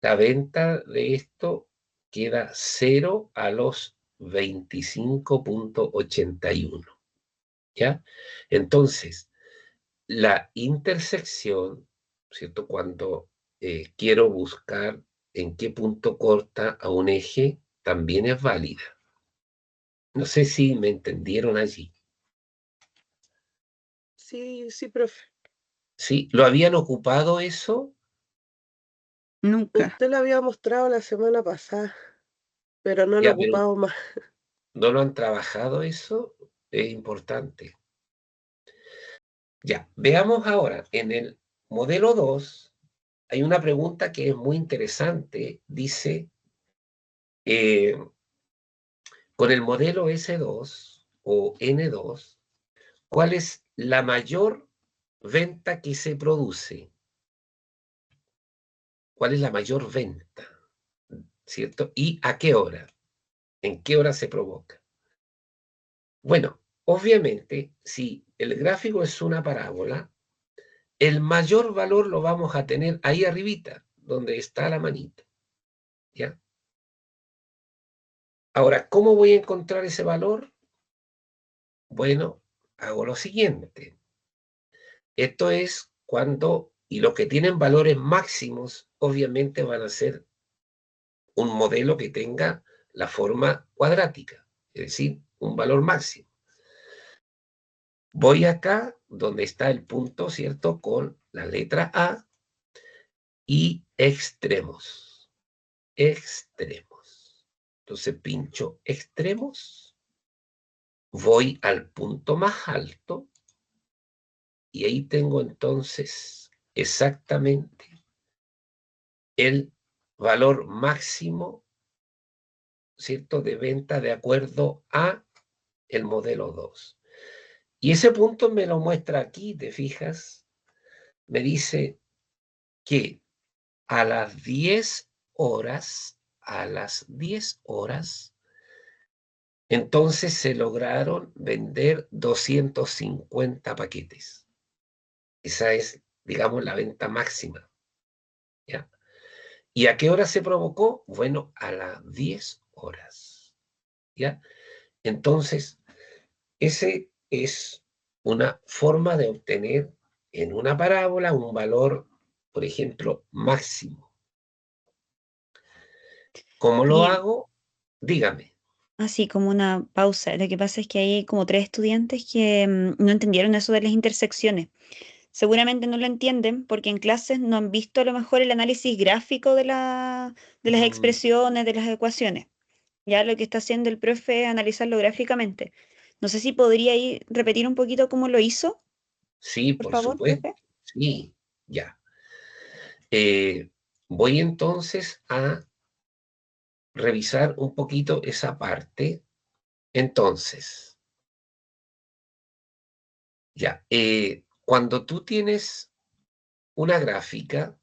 la venta de esto queda 0 a los 25.81, ¿ya? Entonces, la intersección, ¿cierto? Cuando quiero buscar en qué punto corta a un eje, también es válida. No sé si me entendieron allí. Sí, sí, profe. ¿Sí? ¿Lo habían ocupado eso? Nunca. Usted lo había mostrado la semana pasada, pero no lo Ya, he pero ocupado más. ¿no lo han trabajado eso? Es importante. Ya, veamos ahora, en el modelo 2 hay una pregunta que es muy interesante. Dice, con el modelo S2 o N2, ¿cuál es la mayor venta que se produce? ¿Cuál es la mayor venta? ¿Cierto? ¿Y a qué hora? ¿En qué hora se provoca? Bueno, obviamente, si el gráfico es una parábola, el mayor valor lo vamos a tener ahí arribita, donde está la manita. ¿Ya? Ahora, ¿cómo voy a encontrar ese valor? Bueno, hago lo siguiente. Esto es cuando, y los que tienen valores máximos, obviamente van a ser un modelo que tenga la forma cuadrática, es decir, un valor máximo. Voy acá, donde está el punto, ¿cierto? Con la letra A y extremos. Extremos. Entonces pincho extremos, voy al punto más alto y ahí tengo entonces exactamente el valor máximo, ¿cierto?, de venta de acuerdo a el modelo 2. Y ese punto me lo muestra aquí, ¿te fijas? Me dice que a las 10 horas, entonces se lograron vender 250 paquetes. Esa es, digamos, la venta máxima. ¿Ya? ¿Y a qué hora se provocó? Bueno, a las 10 horas. ¿Ya? Entonces, ese es una forma de obtener en una parábola un valor, por ejemplo, máximo. ¿Cómo lo Bien. hago? Dígame. Así como una pausa. Lo que pasa es que hay como 3 estudiantes que no entendieron eso de las intersecciones. Seguramente no lo entienden porque en clases no han visto a lo mejor el análisis gráfico de las expresiones, de las ecuaciones. Ya lo que está haciendo el profe es analizarlo gráficamente. No sé si podría repetir un poquito cómo lo hizo, Sí, por por favor, supuesto. profe. Sí, ya. Voy entonces a revisar un poquito esa parte. Entonces, ya, cuando tú tienes una gráfica,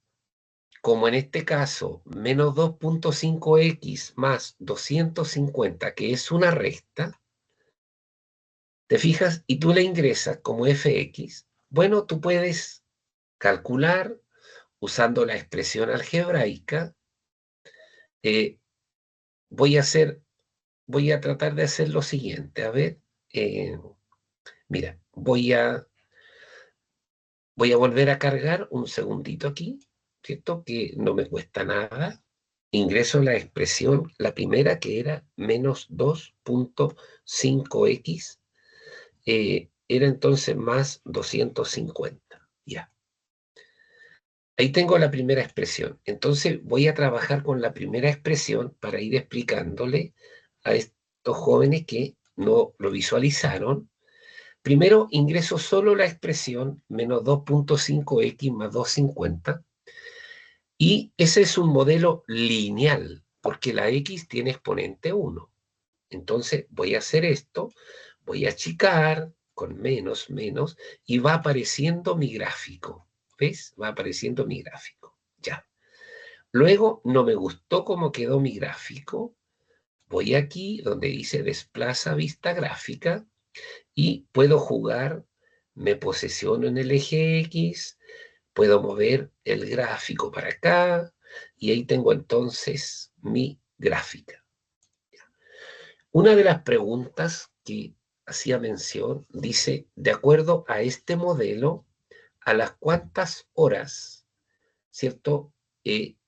como en este caso, menos 2.5x más 250, que es una recta, ¿te fijas? Y tú le ingresas como fx. Bueno, tú puedes calcular usando la expresión algebraica. Voy a tratar de hacer lo siguiente. A ver, mira, voy a volver a cargar un segundito aquí, ¿cierto? Que no me cuesta nada. Ingreso la expresión, la primera que era menos 2.5x, era entonces más 250. Ya. Ahí tengo la primera expresión. Entonces voy a trabajar con la primera expresión para ir explicándole a estos jóvenes que no lo visualizaron. Primero ingreso solo la expresión menos 2.5x más 250 y ese es un modelo lineal porque la x tiene exponente 1. Entonces voy a hacer esto, voy a achicar con menos, y va apareciendo mi gráfico. ¿Ves? Va apareciendo mi gráfico. Ya. Luego, no me gustó cómo quedó mi gráfico. Voy aquí donde dice desplaza vista gráfica y puedo jugar, me posiciono en el eje X, puedo mover el gráfico para acá y ahí tengo entonces mi gráfica. Una de las preguntas que hacía mención dice, de acuerdo a este modelo, a las cuántas horas, ¿cierto?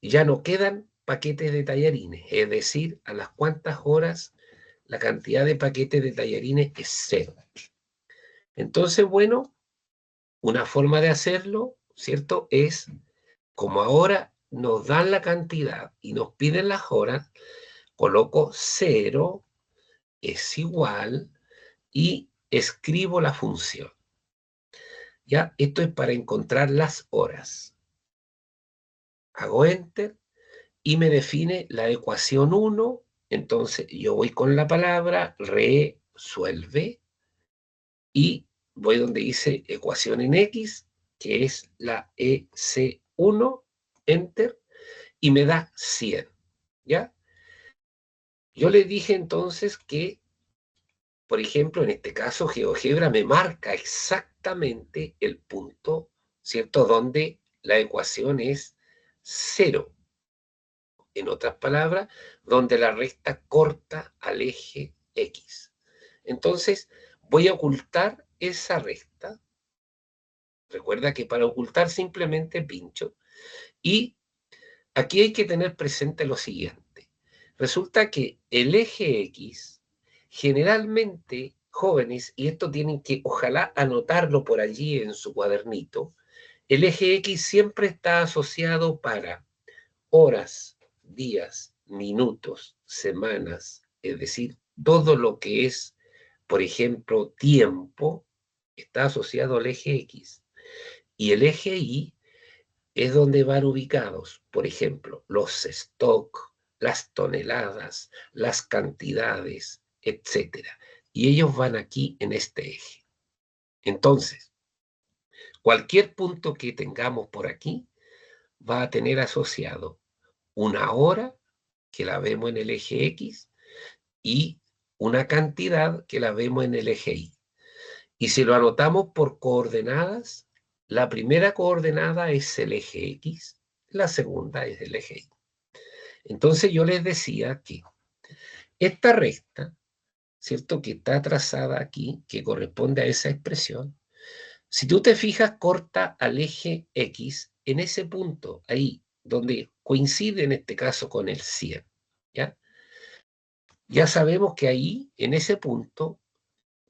Ya no quedan paquetes de tallarines, es decir, a las cuántas horas la cantidad de paquetes de tallarines es 0. Entonces, bueno, una forma de hacerlo, ¿cierto? Es, como ahora nos dan la cantidad y nos piden las horas, coloco 0 es igual y escribo la función. Ya, esto es para encontrar las horas. Hago Enter y me define la ecuación 1. Entonces yo voy con la palabra resuelve y voy donde dice ecuación en X, que es la EC1, Enter, y me da 100. ¿Ya? Yo le dije entonces que, por ejemplo, en este caso, GeoGebra me marca exactamente el punto, ¿cierto?, donde la ecuación es 0. En otras palabras, donde la recta corta al eje X. Entonces, voy a ocultar esa recta. Recuerda que para ocultar simplemente pincho. Y aquí hay que tener presente lo siguiente. Resulta que el eje X, generalmente, jóvenes, y esto tienen que, ojalá, anotarlo por allí en su cuadernito, el eje X siempre está asociado para horas, días, minutos, semanas, es decir, todo lo que es, por ejemplo, tiempo, está asociado al eje X. Y el eje Y es donde van ubicados, por ejemplo, los stock, las toneladas, las cantidades, etc. Y ellos van aquí en este eje. Entonces, cualquier punto que tengamos por aquí va a tener asociado una hora, que la vemos en el eje X, y una cantidad que la vemos en el eje Y. Y si lo anotamos por coordenadas, la primera coordenada es el eje X, la segunda es el eje Y. Entonces yo les decía que esta recta, ¿cierto?, que está trazada aquí, que corresponde a esa expresión, si tú te fijas, corta al eje X en ese punto, ahí, donde coincide en este caso con el 100, ¿ya? Ya sabemos que ahí, en ese punto,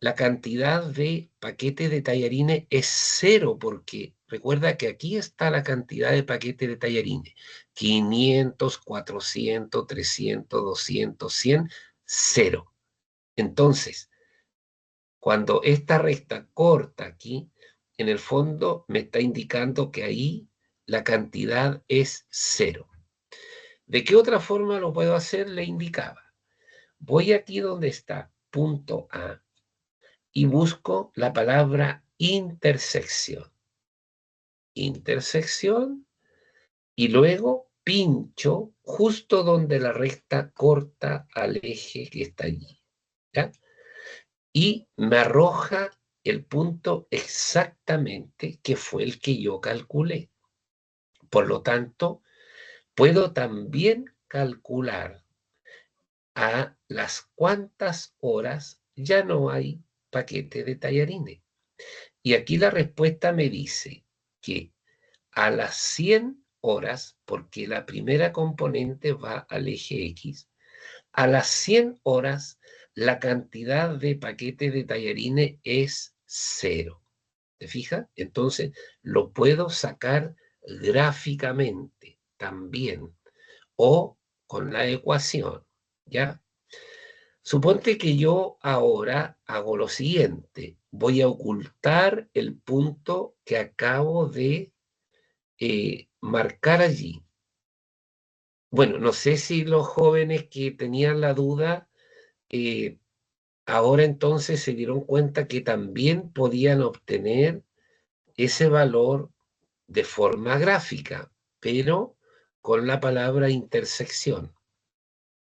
la cantidad de paquetes de tallarines es 0, porque recuerda que aquí está la cantidad de paquetes de tallarines. 500, 400, 300, 200, 100, 0. Entonces, cuando esta recta corta aquí, en el fondo me está indicando que ahí la cantidad es 0. ¿De qué otra forma lo puedo hacer? Le indicaba. Voy aquí donde está punto A y busco la palabra intersección. Intersección, y luego pincho justo donde la recta corta al eje que está allí, ¿ya? Y me arroja el punto exactamente que fue el que yo calculé. Por lo tanto, puedo también calcular a las cuántas horas ya no hay paquete de tallarines. Y aquí la respuesta me dice que a las 100 horas, porque la primera componente va al eje X, a las 100 horas la cantidad de paquetes de tallarines es 0. ¿Te fijas? Entonces lo puedo sacar gráficamente también, o con la ecuación, ¿ya? Suponte que yo ahora hago lo siguiente. Voy a ocultar el punto que acabo de marcar allí. Bueno, no sé si los jóvenes que tenían la duda ahora entonces se dieron cuenta que también podían obtener ese valor de forma gráfica, pero con la palabra intersección,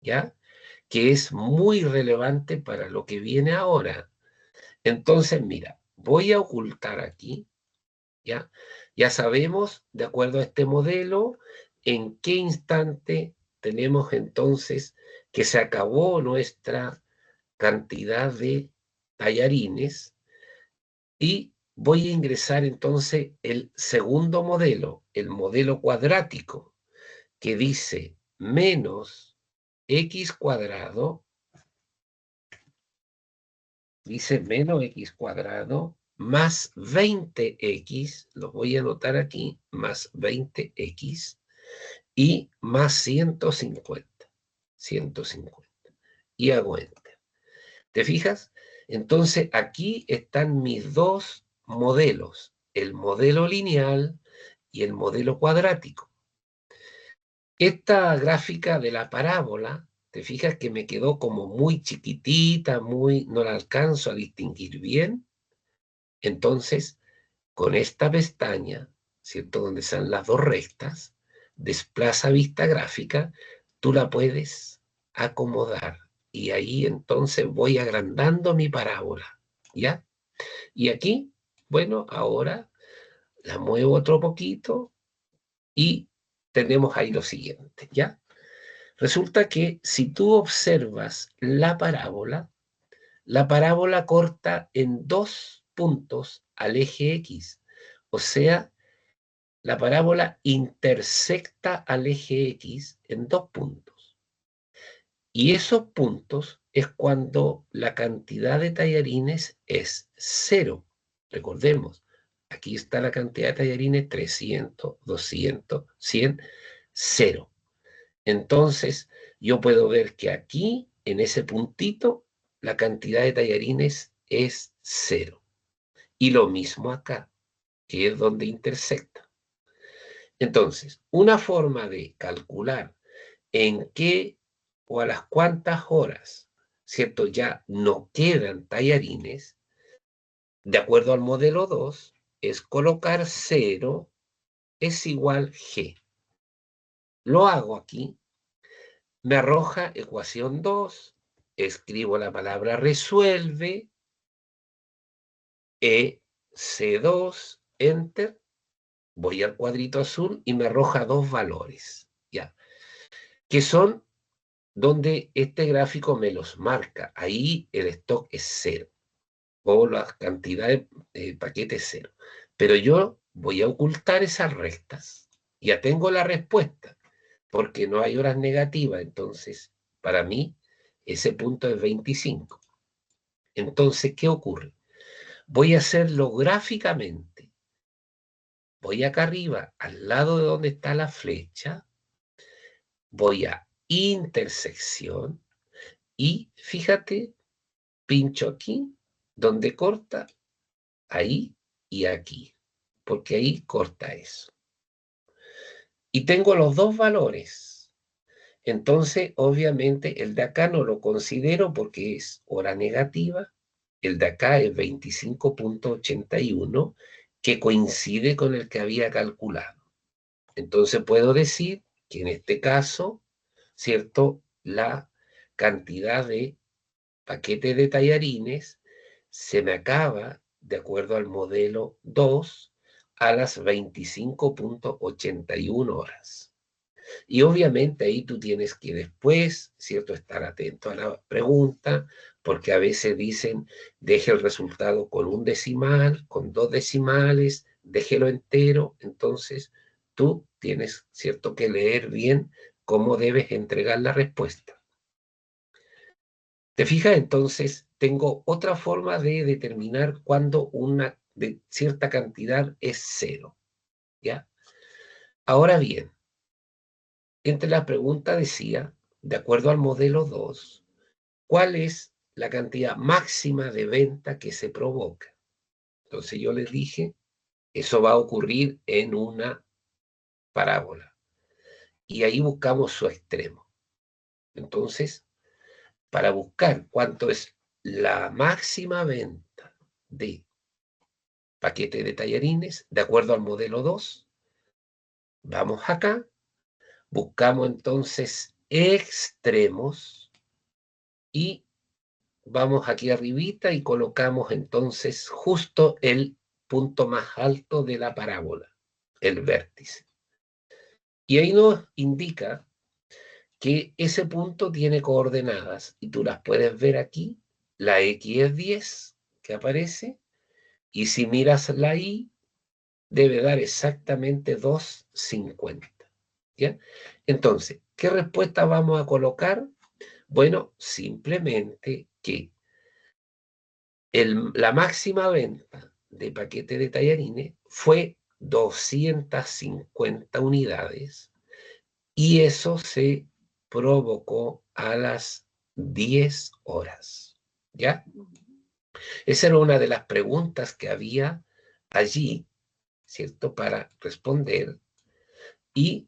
¿ya? Que es muy relevante para lo que viene ahora. Entonces, mira, voy a ocultar aquí, ¿ya? Ya sabemos, de acuerdo a este modelo, en qué instante tenemos entonces que se acabó nuestra cantidad de tallarines, y voy a ingresar entonces el segundo modelo, el modelo cuadrático, que dice menos x cuadrado, más 20x, lo voy a anotar aquí, más 20x, y más 150. Y hago enter. ¿Te fijas? Entonces aquí están mis dos modelos, el modelo lineal y el modelo cuadrático. Esta gráfica de la parábola, te fijas que me quedó como muy chiquitita, no la alcanzo a distinguir bien. Entonces, con esta pestaña, ¿cierto? Donde están las dos rectas, desplaza vista gráfica, tú la puedes acomodar. Y ahí entonces voy agrandando mi parábola, ¿ya? Y aquí, bueno, ahora la muevo otro poquito y tenemos ahí lo siguiente, ¿ya? Resulta que si tú observas la parábola corta en 2 puntos al eje X. O sea, la parábola intersecta al eje X en 2 puntos. Y esos puntos es cuando la cantidad de tallarines es 0. Recordemos, aquí está la cantidad de tallarines, 300, 200, 100, 0. Entonces, yo puedo ver que aquí, en ese puntito, la cantidad de tallarines es 0. Y lo mismo acá, que es donde intersecta. Entonces, una forma de calcular en qué o a las cuántas horas, ¿cierto?, ya no quedan tallarines, de acuerdo al modelo 2, es colocar 0 es igual G. Lo hago aquí. Me arroja ecuación 2, escribo la palabra resuelve, C2, enter, voy al cuadrito azul y me arroja 2 valores, ¿ya? Que son donde este gráfico me los marca. Ahí el stock es 0, o la cantidad de paquetes 0. Pero yo voy a ocultar esas rectas. Ya tengo la respuesta, porque no hay horas negativas, entonces, para mí, ese punto es 25. Entonces, ¿qué ocurre? Voy a hacerlo gráficamente. Voy acá arriba, al lado de donde está la flecha, voy a intersección, y fíjate, pincho aquí, donde corta, ahí y aquí, porque ahí corta eso. Y tengo los dos valores. Entonces, obviamente, el de acá no lo considero porque es hora negativa. El de acá es 25.81, que coincide con el que había calculado. Entonces, puedo decir que en este caso, ¿cierto?, la cantidad de paquetes de tallarines se me acaba, de acuerdo al modelo 2, a las 25.81 horas. Y obviamente ahí tú tienes que después, ¿cierto?, estar atento a la pregunta, porque a veces dicen, deje el resultado con un decimal, con 2 decimales, déjelo entero. Entonces tú tienes, ¿cierto?, que leer bien cómo debes entregar la respuesta. ¿Te fijas? Entonces tengo otra forma de determinar cuándo una de cierta cantidad es 0, ¿ya? Ahora bien, entre la pregunta decía, de acuerdo al modelo 2, ¿cuál es la cantidad máxima de venta que se provoca? Entonces yo les dije, eso va a ocurrir en una parábola. Y ahí buscamos su extremo. Entonces, para buscar cuánto es la máxima venta de paquete de tallarines, de acuerdo al modelo 2, vamos acá, Buscamos entonces extremos y vamos aquí arribita y colocamos entonces justo el punto más alto de la parábola, el vértice. Y ahí nos indica que ese punto tiene coordenadas y tú las puedes ver aquí. La X es 10 que aparece y si miras la Y debe dar exactamente 2,50. ¿Ya? Entonces, ¿qué respuesta vamos a colocar? Bueno, simplemente que la máxima venta de paquete de tallarines fue 250 unidades y eso se provocó a las 10 horas. ¿Ya? Esa era una de las preguntas que había allí, ¿cierto? Para responder. Y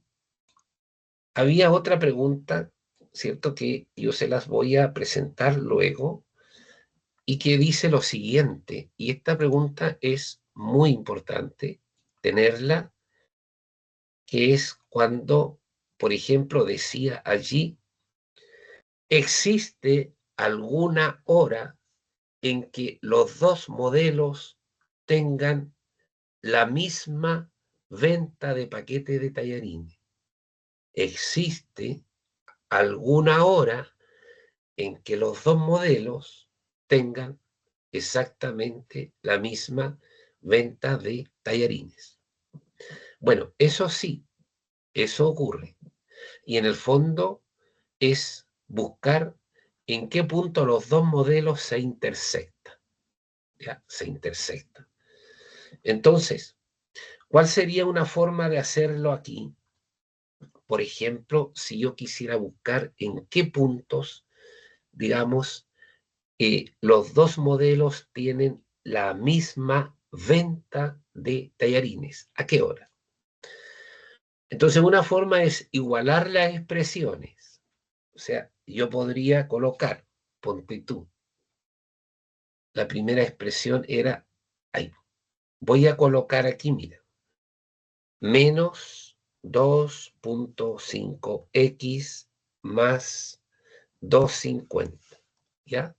había otra pregunta, ¿cierto? Que yo se las voy a presentar luego y que dice lo siguiente. Y esta pregunta es muy importante tenerla, que es cuando, por ejemplo, decía allí, ¿existe alguna hora en que los dos modelos tengan la misma venta de paquete de tallarines? ¿Existe alguna hora en que los dos modelos tengan exactamente la misma venta de tallarines? Bueno, eso sí, eso ocurre. Y en el fondo es buscar en qué punto los dos modelos se intersectan. ¿Ya? Se intersectan. Entonces, ¿cuál sería una forma de hacerlo aquí? Por ejemplo, si yo quisiera buscar en qué puntos, digamos, los dos modelos tienen la misma venta de tallarines. ¿A qué hora? Entonces, una forma es igualar las expresiones. O sea, yo podría colocar, ponte tú, la primera expresión era, ahí, voy a colocar aquí, mira, menos 2.5x más 250, ¿ya?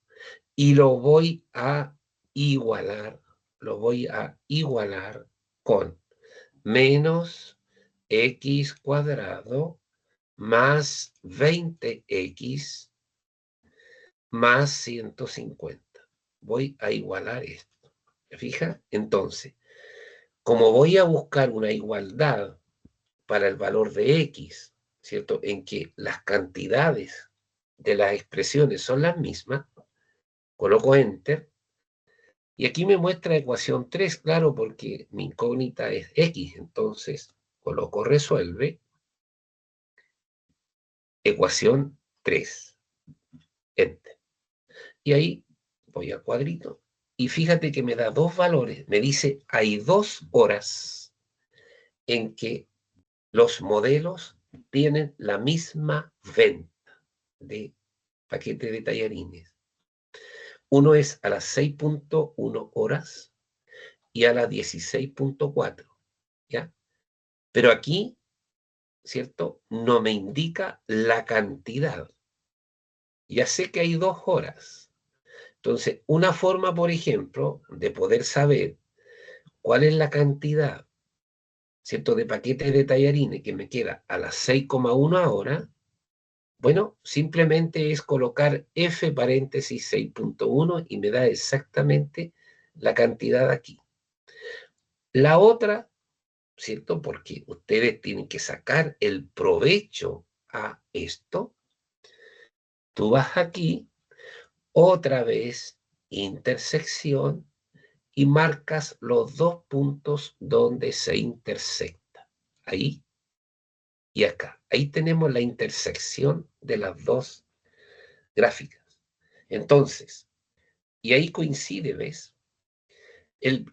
Y lo voy a igualar con menos x cuadrado más 20x más 150. Voy a igualar esto. ¿Se fija? Entonces, como voy a buscar una igualdad para el valor de x, ¿cierto? En que las cantidades de las expresiones son las mismas, coloco Enter, y aquí me muestra ecuación 3, claro, porque mi incógnita es x, entonces coloco resuelve, ecuación 3, Enter. Y ahí voy a cuadrito, y fíjate que me da dos valores, me dice, hay 2 horas en que los modelos tienen la misma venta de paquete de tallarines. Uno es a las 6.1 horas y a las 16.4, ¿ya? Pero aquí, ¿cierto? No me indica la cantidad. Ya sé que hay 2 horas. Entonces, una forma, por ejemplo, de poder saber cuál es la cantidad, ¿cierto? De paquetes de tallarines que me queda a las 6,1 horas, bueno, simplemente es colocar F paréntesis 6.1 y me da exactamente la cantidad aquí. La otra, ¿cierto? Porque ustedes tienen que sacar el provecho a esto. Tú vas aquí, otra vez, intersección, y marcas los dos puntos donde se intersecta. Ahí y acá. Ahí tenemos la intersección de las dos gráficas. Entonces, y ahí coincide, ¿ves?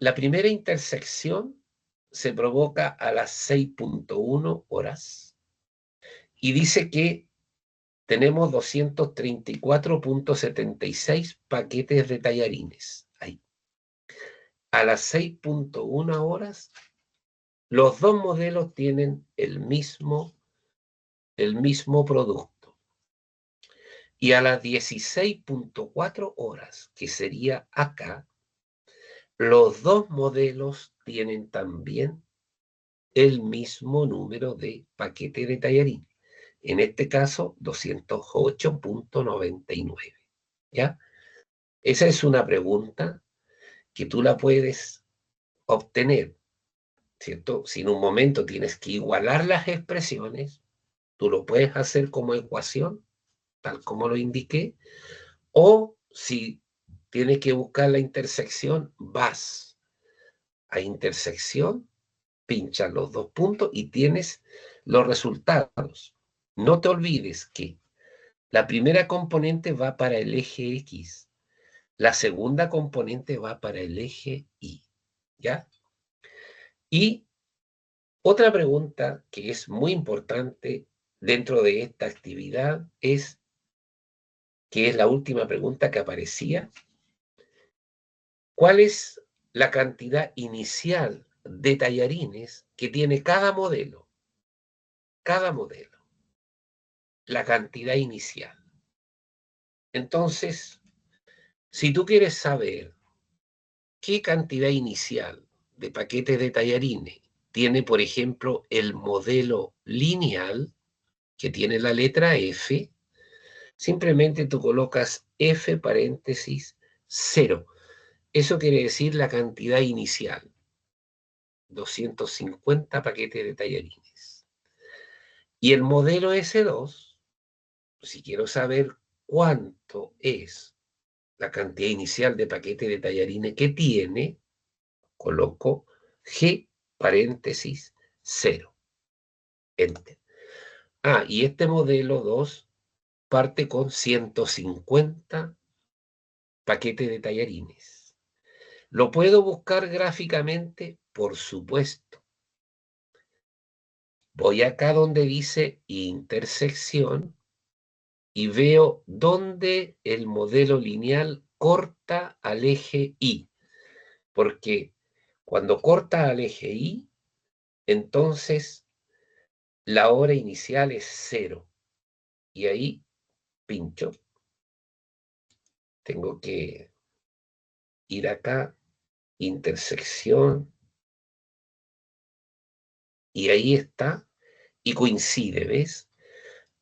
La primera intersección se provoca a las 6.1 horas y dice que tenemos 234.76 paquetes de tallarines. Ahí. A las 6.1 horas, los dos modelos tienen el mismo el mismo producto. Y a las 16.4 horas, que sería acá, los dos modelos tienen también el mismo número de paquete de tallarín. En este caso, 208.99. ¿Ya? Esa es una pregunta que tú la puedes obtener, ¿cierto? Si en un momento tienes que igualar las expresiones, tú lo puedes hacer como ecuación, tal como lo indiqué, o si tienes que buscar la intersección, vas a intersección, pinchas los dos puntos y tienes los resultados. No te olvides que la primera componente va para el eje X, la segunda componente va para el eje Y, ¿ya? Y otra pregunta que es muy importante dentro de esta actividad es, que es la última pregunta que aparecía, ¿cuál es la cantidad inicial de tallarines que tiene cada modelo? Cada modelo. La cantidad inicial. Entonces, si tú quieres saber qué cantidad inicial de paquetes de tallarines tiene, por ejemplo, el modelo lineal, que tiene la letra F, simplemente tú colocas F paréntesis 0. Eso quiere decir la cantidad inicial. 250 paquetes de tallarines. Y el modelo S2, si quiero saber cuánto es la cantidad inicial de paquete de tallarines que tiene, coloco G paréntesis 0. Enter. Ah, y este modelo 2 parte con 150 paquetes de tallarines. ¿Lo puedo buscar gráficamente? Por supuesto. Voy acá donde dice intersección y veo dónde el modelo lineal corta al eje Y. Porque cuando corta al eje Y, entonces la hora inicial es 0. Y ahí pincho. Tengo que ir acá, intersección. Y ahí está. Y coincide, ¿ves?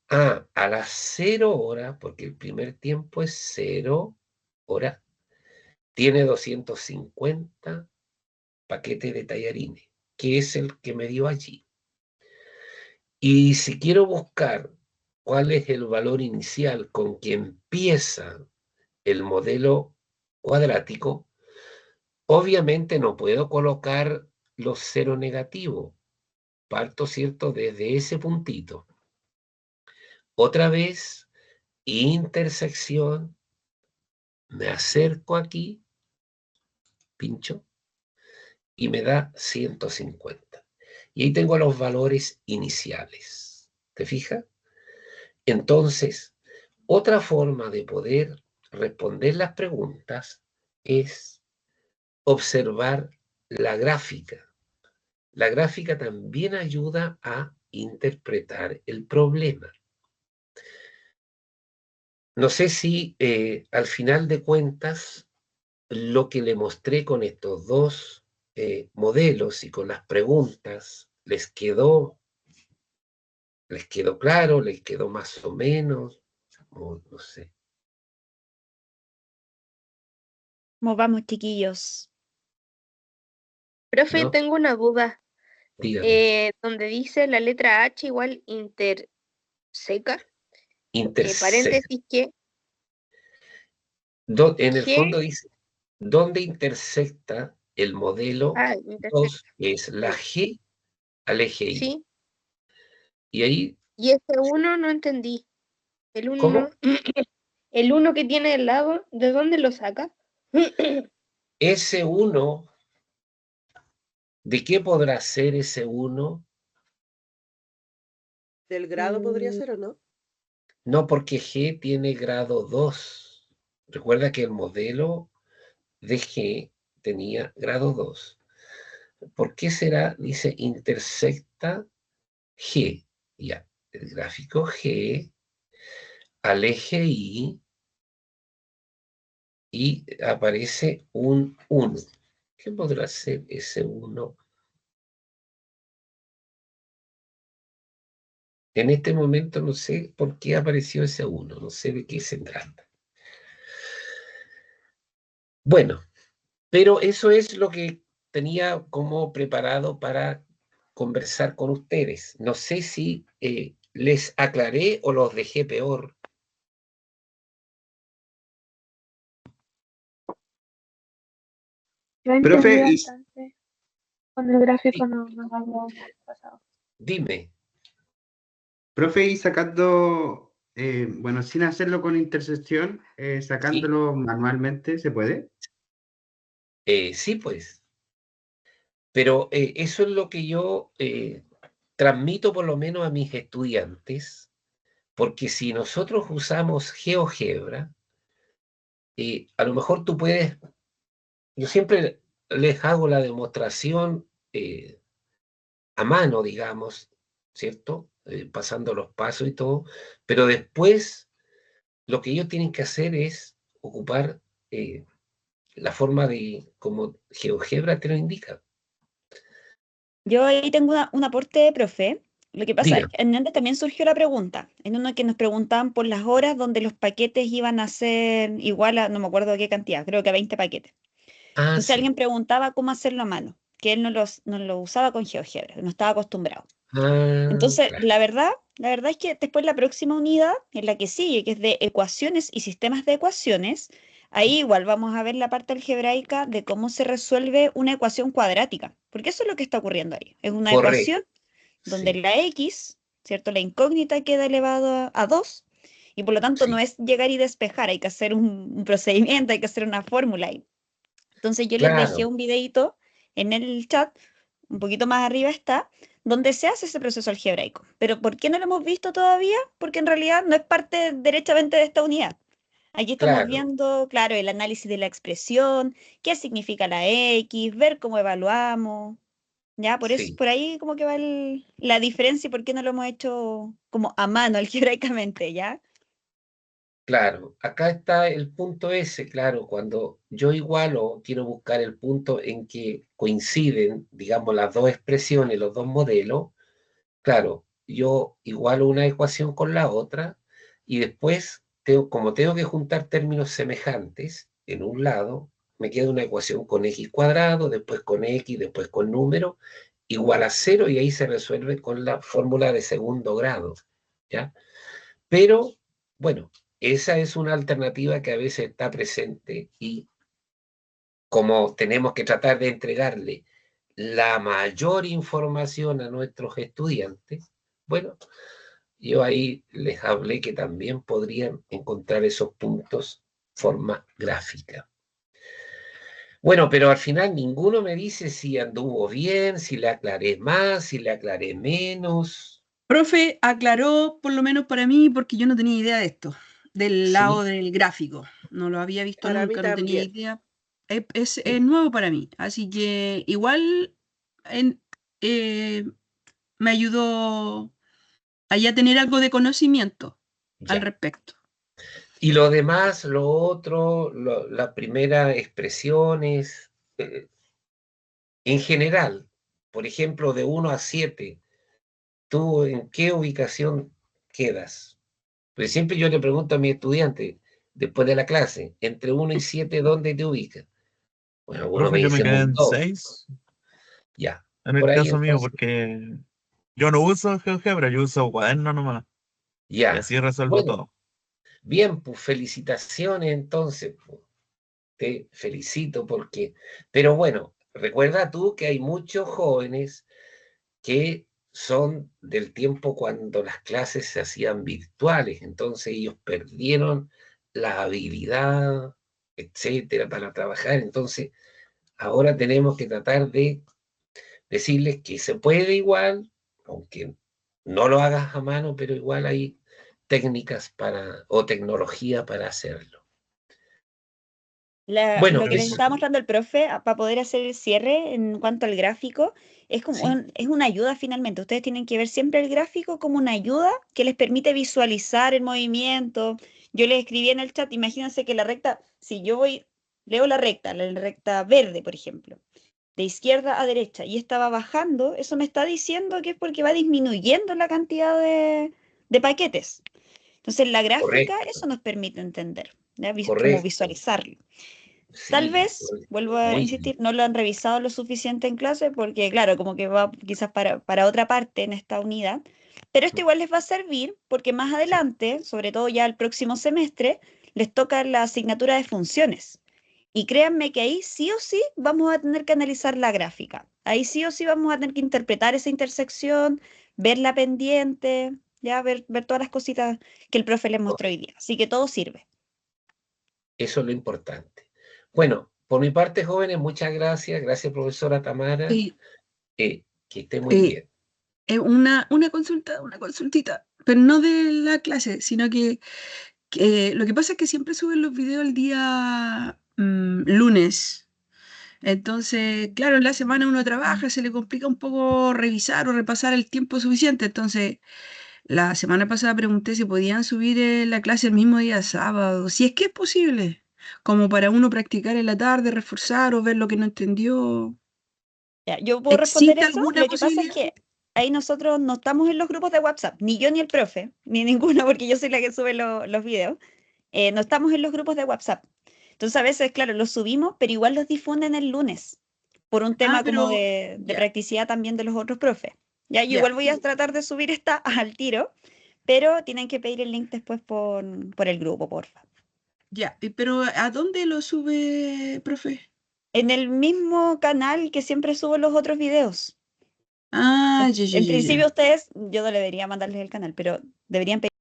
Ah, a las 0 horas, porque el primer tiempo es 0 horas, tiene 250 paquetes de tallarines, que es el que me dio allí. Y si quiero buscar cuál es el valor inicial con que empieza el modelo cuadrático, obviamente no puedo colocar los cero negativos. Parto, ¿cierto?, desde ese puntito. Otra vez, intersección, me acerco aquí, pincho, y me da 150. Y ahí tengo los valores iniciales. ¿Te fijas? Entonces, otra forma de poder responder las preguntas es observar la gráfica. La gráfica también ayuda a interpretar el problema. No sé si al final de cuentas lo que le mostré con estos dos modelos y con las preguntas les quedó claro, les quedó más o menos, no sé. ¿Cómo vamos, chiquillos? Profe, ¿No? tengo una duda. Dígame. Donde dice la letra H igual interseca, Intersect. paréntesis que En el G, fondo dice, ¿dónde intersecta el modelo 2, que es la G, al eje Y? sí, Y ahí, y ese 1 no entendí. El 1, ¿cómo? el 1 que tiene al lado, ¿de dónde lo saca? Ese 1, ¿de qué podrá ser ese 1? ¿Del grado podría ser o no? No, porque G tiene grado 2. Recuerda que el modelo de G tenía grado 2. ¿Por qué será? Dice intersecta G. Ya. el gráfico G al eje Y y aparece un 1. ¿Qué podrá ser ese 1? En este momento no sé por qué apareció ese 1, no sé de qué se trata. Bueno, pero eso es lo que tenía como preparado para conversar con ustedes. No sé si les aclaré o los dejé peor. Yo entendí Profe, bastante con el gráfico, Sí, no había pasado. dime. profe, y sacando, bueno, sin hacerlo con intersección, Sí, sacándolo manualmente, ¿se puede? sí, pues. Pero eso es lo que yo transmito por lo menos a mis estudiantes, porque si nosotros usamos GeoGebra, a lo mejor tú puedes, yo siempre les hago la demostración a mano, digamos, ¿cierto? Pasando los pasos y todo, pero después lo que ellos tienen que hacer es ocupar la forma de como GeoGebra te lo indica. Yo ahí tengo un aporte, profe. Lo que pasa, Diga. en antes también surgió la pregunta, en uno que nos preguntaban por las horas donde los paquetes iban a ser igual a, no me acuerdo a qué cantidad, creo que a 20 paquetes. Ah, Entonces sí. alguien preguntaba cómo hacerlo a mano, que él no lo usaba con GeoGebra, no estaba acostumbrado. Ah, Entonces, claro. la verdad es que después la próxima unidad, en la que sigue, que es de ecuaciones y sistemas de ecuaciones, ahí igual vamos a ver la parte algebraica de cómo se resuelve una ecuación cuadrática, porque eso es lo que está ocurriendo ahí. Es una Correcto, ecuación donde sí, la x, ¿cierto? La incógnita queda elevada a 2 y por lo tanto no sí. es llegar y despejar, hay que hacer un procedimiento, hay que hacer una fórmula ahí. Entonces yo les dejé Claro, un videito en el chat, un poquito más arriba está, donde se hace ese proceso algebraico. Pero ¿por qué no lo hemos visto todavía? Porque en realidad no es parte derechamente de esta unidad. Aquí estamos claro, viendo, claro, el análisis de la expresión, qué significa la X, ver cómo evaluamos, ¿ya? Por eso, sí. por ahí como que va la diferencia y por qué no lo hemos hecho como a mano algebraicamente, ¿ya? Claro, acá está el punto S, claro, cuando yo igualo, quiero buscar el punto en que coinciden, digamos, las dos expresiones, los dos modelos, claro, yo igualo una ecuación con la otra y después, como tengo que juntar términos semejantes en un lado, me queda una ecuación con x cuadrado, después con x, después con número, igual a 0 y ahí se resuelve con la fórmula de segundo grado, ¿ya? Pero, bueno, esa es una alternativa que a veces está presente y como tenemos que tratar de entregarle la mayor información a nuestros estudiantes, bueno, yo ahí les hablé que también podrían encontrar esos puntos forma gráfica. Bueno, pero al final ninguno me dice si anduvo bien, si le aclaré más, si le aclaré menos. Profe, aclaró por lo menos para mí porque yo no tenía idea de esto, del lado Sí, del gráfico. No lo había visto Para mí nunca, no tenía también. idea. Es sí, nuevo para mí, así que igual en- eh, me ayudó a ya tener algo de conocimiento al ya. respecto. Y lo demás, lo otro, la primera expresiones, en general, por ejemplo, de 1 a 7, ¿tú en qué ubicación quedas? Pues siempre yo le pregunto a mi estudiante, después de la clase, entre 1 y 7, ¿dónde te ubicas? Bueno, uno me Profe, yo me dice quedé un en 2, 6 ya, en el por ahí caso mío, entonces, porque yo no uso GeoGebra, yo uso cuaderno nomás. Y ya. así resuelvo Bueno, todo. bien, pues felicitaciones entonces, pues. Te felicito porque, pero bueno, recuerda tú que hay muchos jóvenes que son del tiempo cuando las clases se hacían virtuales, entonces ellos perdieron la habilidad, etcétera, para trabajar, entonces ahora tenemos que tratar de decirles que se puede igual, aunque no lo hagas a mano, pero igual hay técnicas para o tecnología para hacerlo. Bueno, Lo que les eso, estaba mostrando el profe para poder hacer el cierre en cuanto al gráfico es como sí, es una ayuda finalmente. Ustedes tienen que ver siempre el gráfico como una ayuda que les permite visualizar el movimiento. Yo les escribí en el chat, imagínense que la recta, si yo leo la recta verde, por ejemplo, de izquierda a derecha y estaba bajando, eso me está diciendo que es porque va disminuyendo la cantidad de paquetes. Entonces, la gráfica, correcto, eso nos permite entender, ¿ya? Como correcto, visualizarlo. Tal sí, vez, vuelvo a muy bien. insistir, no lo han revisado lo suficiente en clase porque, claro, como que va quizás para otra parte en esta unidad, pero esto igual les va a servir porque más Sí, adelante, sobre todo ya el próximo semestre, les toca la asignatura de funciones. Y créanme que ahí sí o sí vamos a tener que analizar la gráfica. Ahí sí o sí vamos a tener que interpretar esa intersección, ver la pendiente, ya ver todas las cositas que el profe les mostró hoy correcto. día. Así que todo sirve. Eso es lo importante. Bueno, por mi parte, jóvenes, muchas gracias. Gracias, profesora Tamara. Sí, Que esté muy eh, bien. una consultita, pero no de la clase, sino que lo que pasa es que siempre suben los videos el día lunes. Entonces, claro, en la semana uno trabaja, se le complica un poco revisar o repasar el tiempo suficiente. Entonces, la semana pasada pregunté si podían subir la clase el mismo día sábado, si es que es posible, como para uno practicar en la tarde, reforzar o ver lo que no entendió. Ya, yo puedo responder ¿Existe eso. alguna Lo que pasa es posibilidad? que ahí nosotros no estamos en los grupos de WhatsApp, ni yo ni el profe, ni ninguno, porque yo soy la que sube los videos. No estamos en los grupos de WhatsApp. Entonces a veces, claro, los subimos, pero igual los difunden el lunes, por un Ah, tema como pero de ya, practicidad también de los otros profes. Ya, yo igual ya, voy a tratar de subir esta al tiro, pero tienen que pedir el link después por el grupo, porfa. ya. Pero ¿a dónde lo sube, profe? En el mismo canal que siempre subo los otros videos. Ah, ya, ya, En ya, principio ya. ustedes, yo no debería mandarles el canal, pero deberían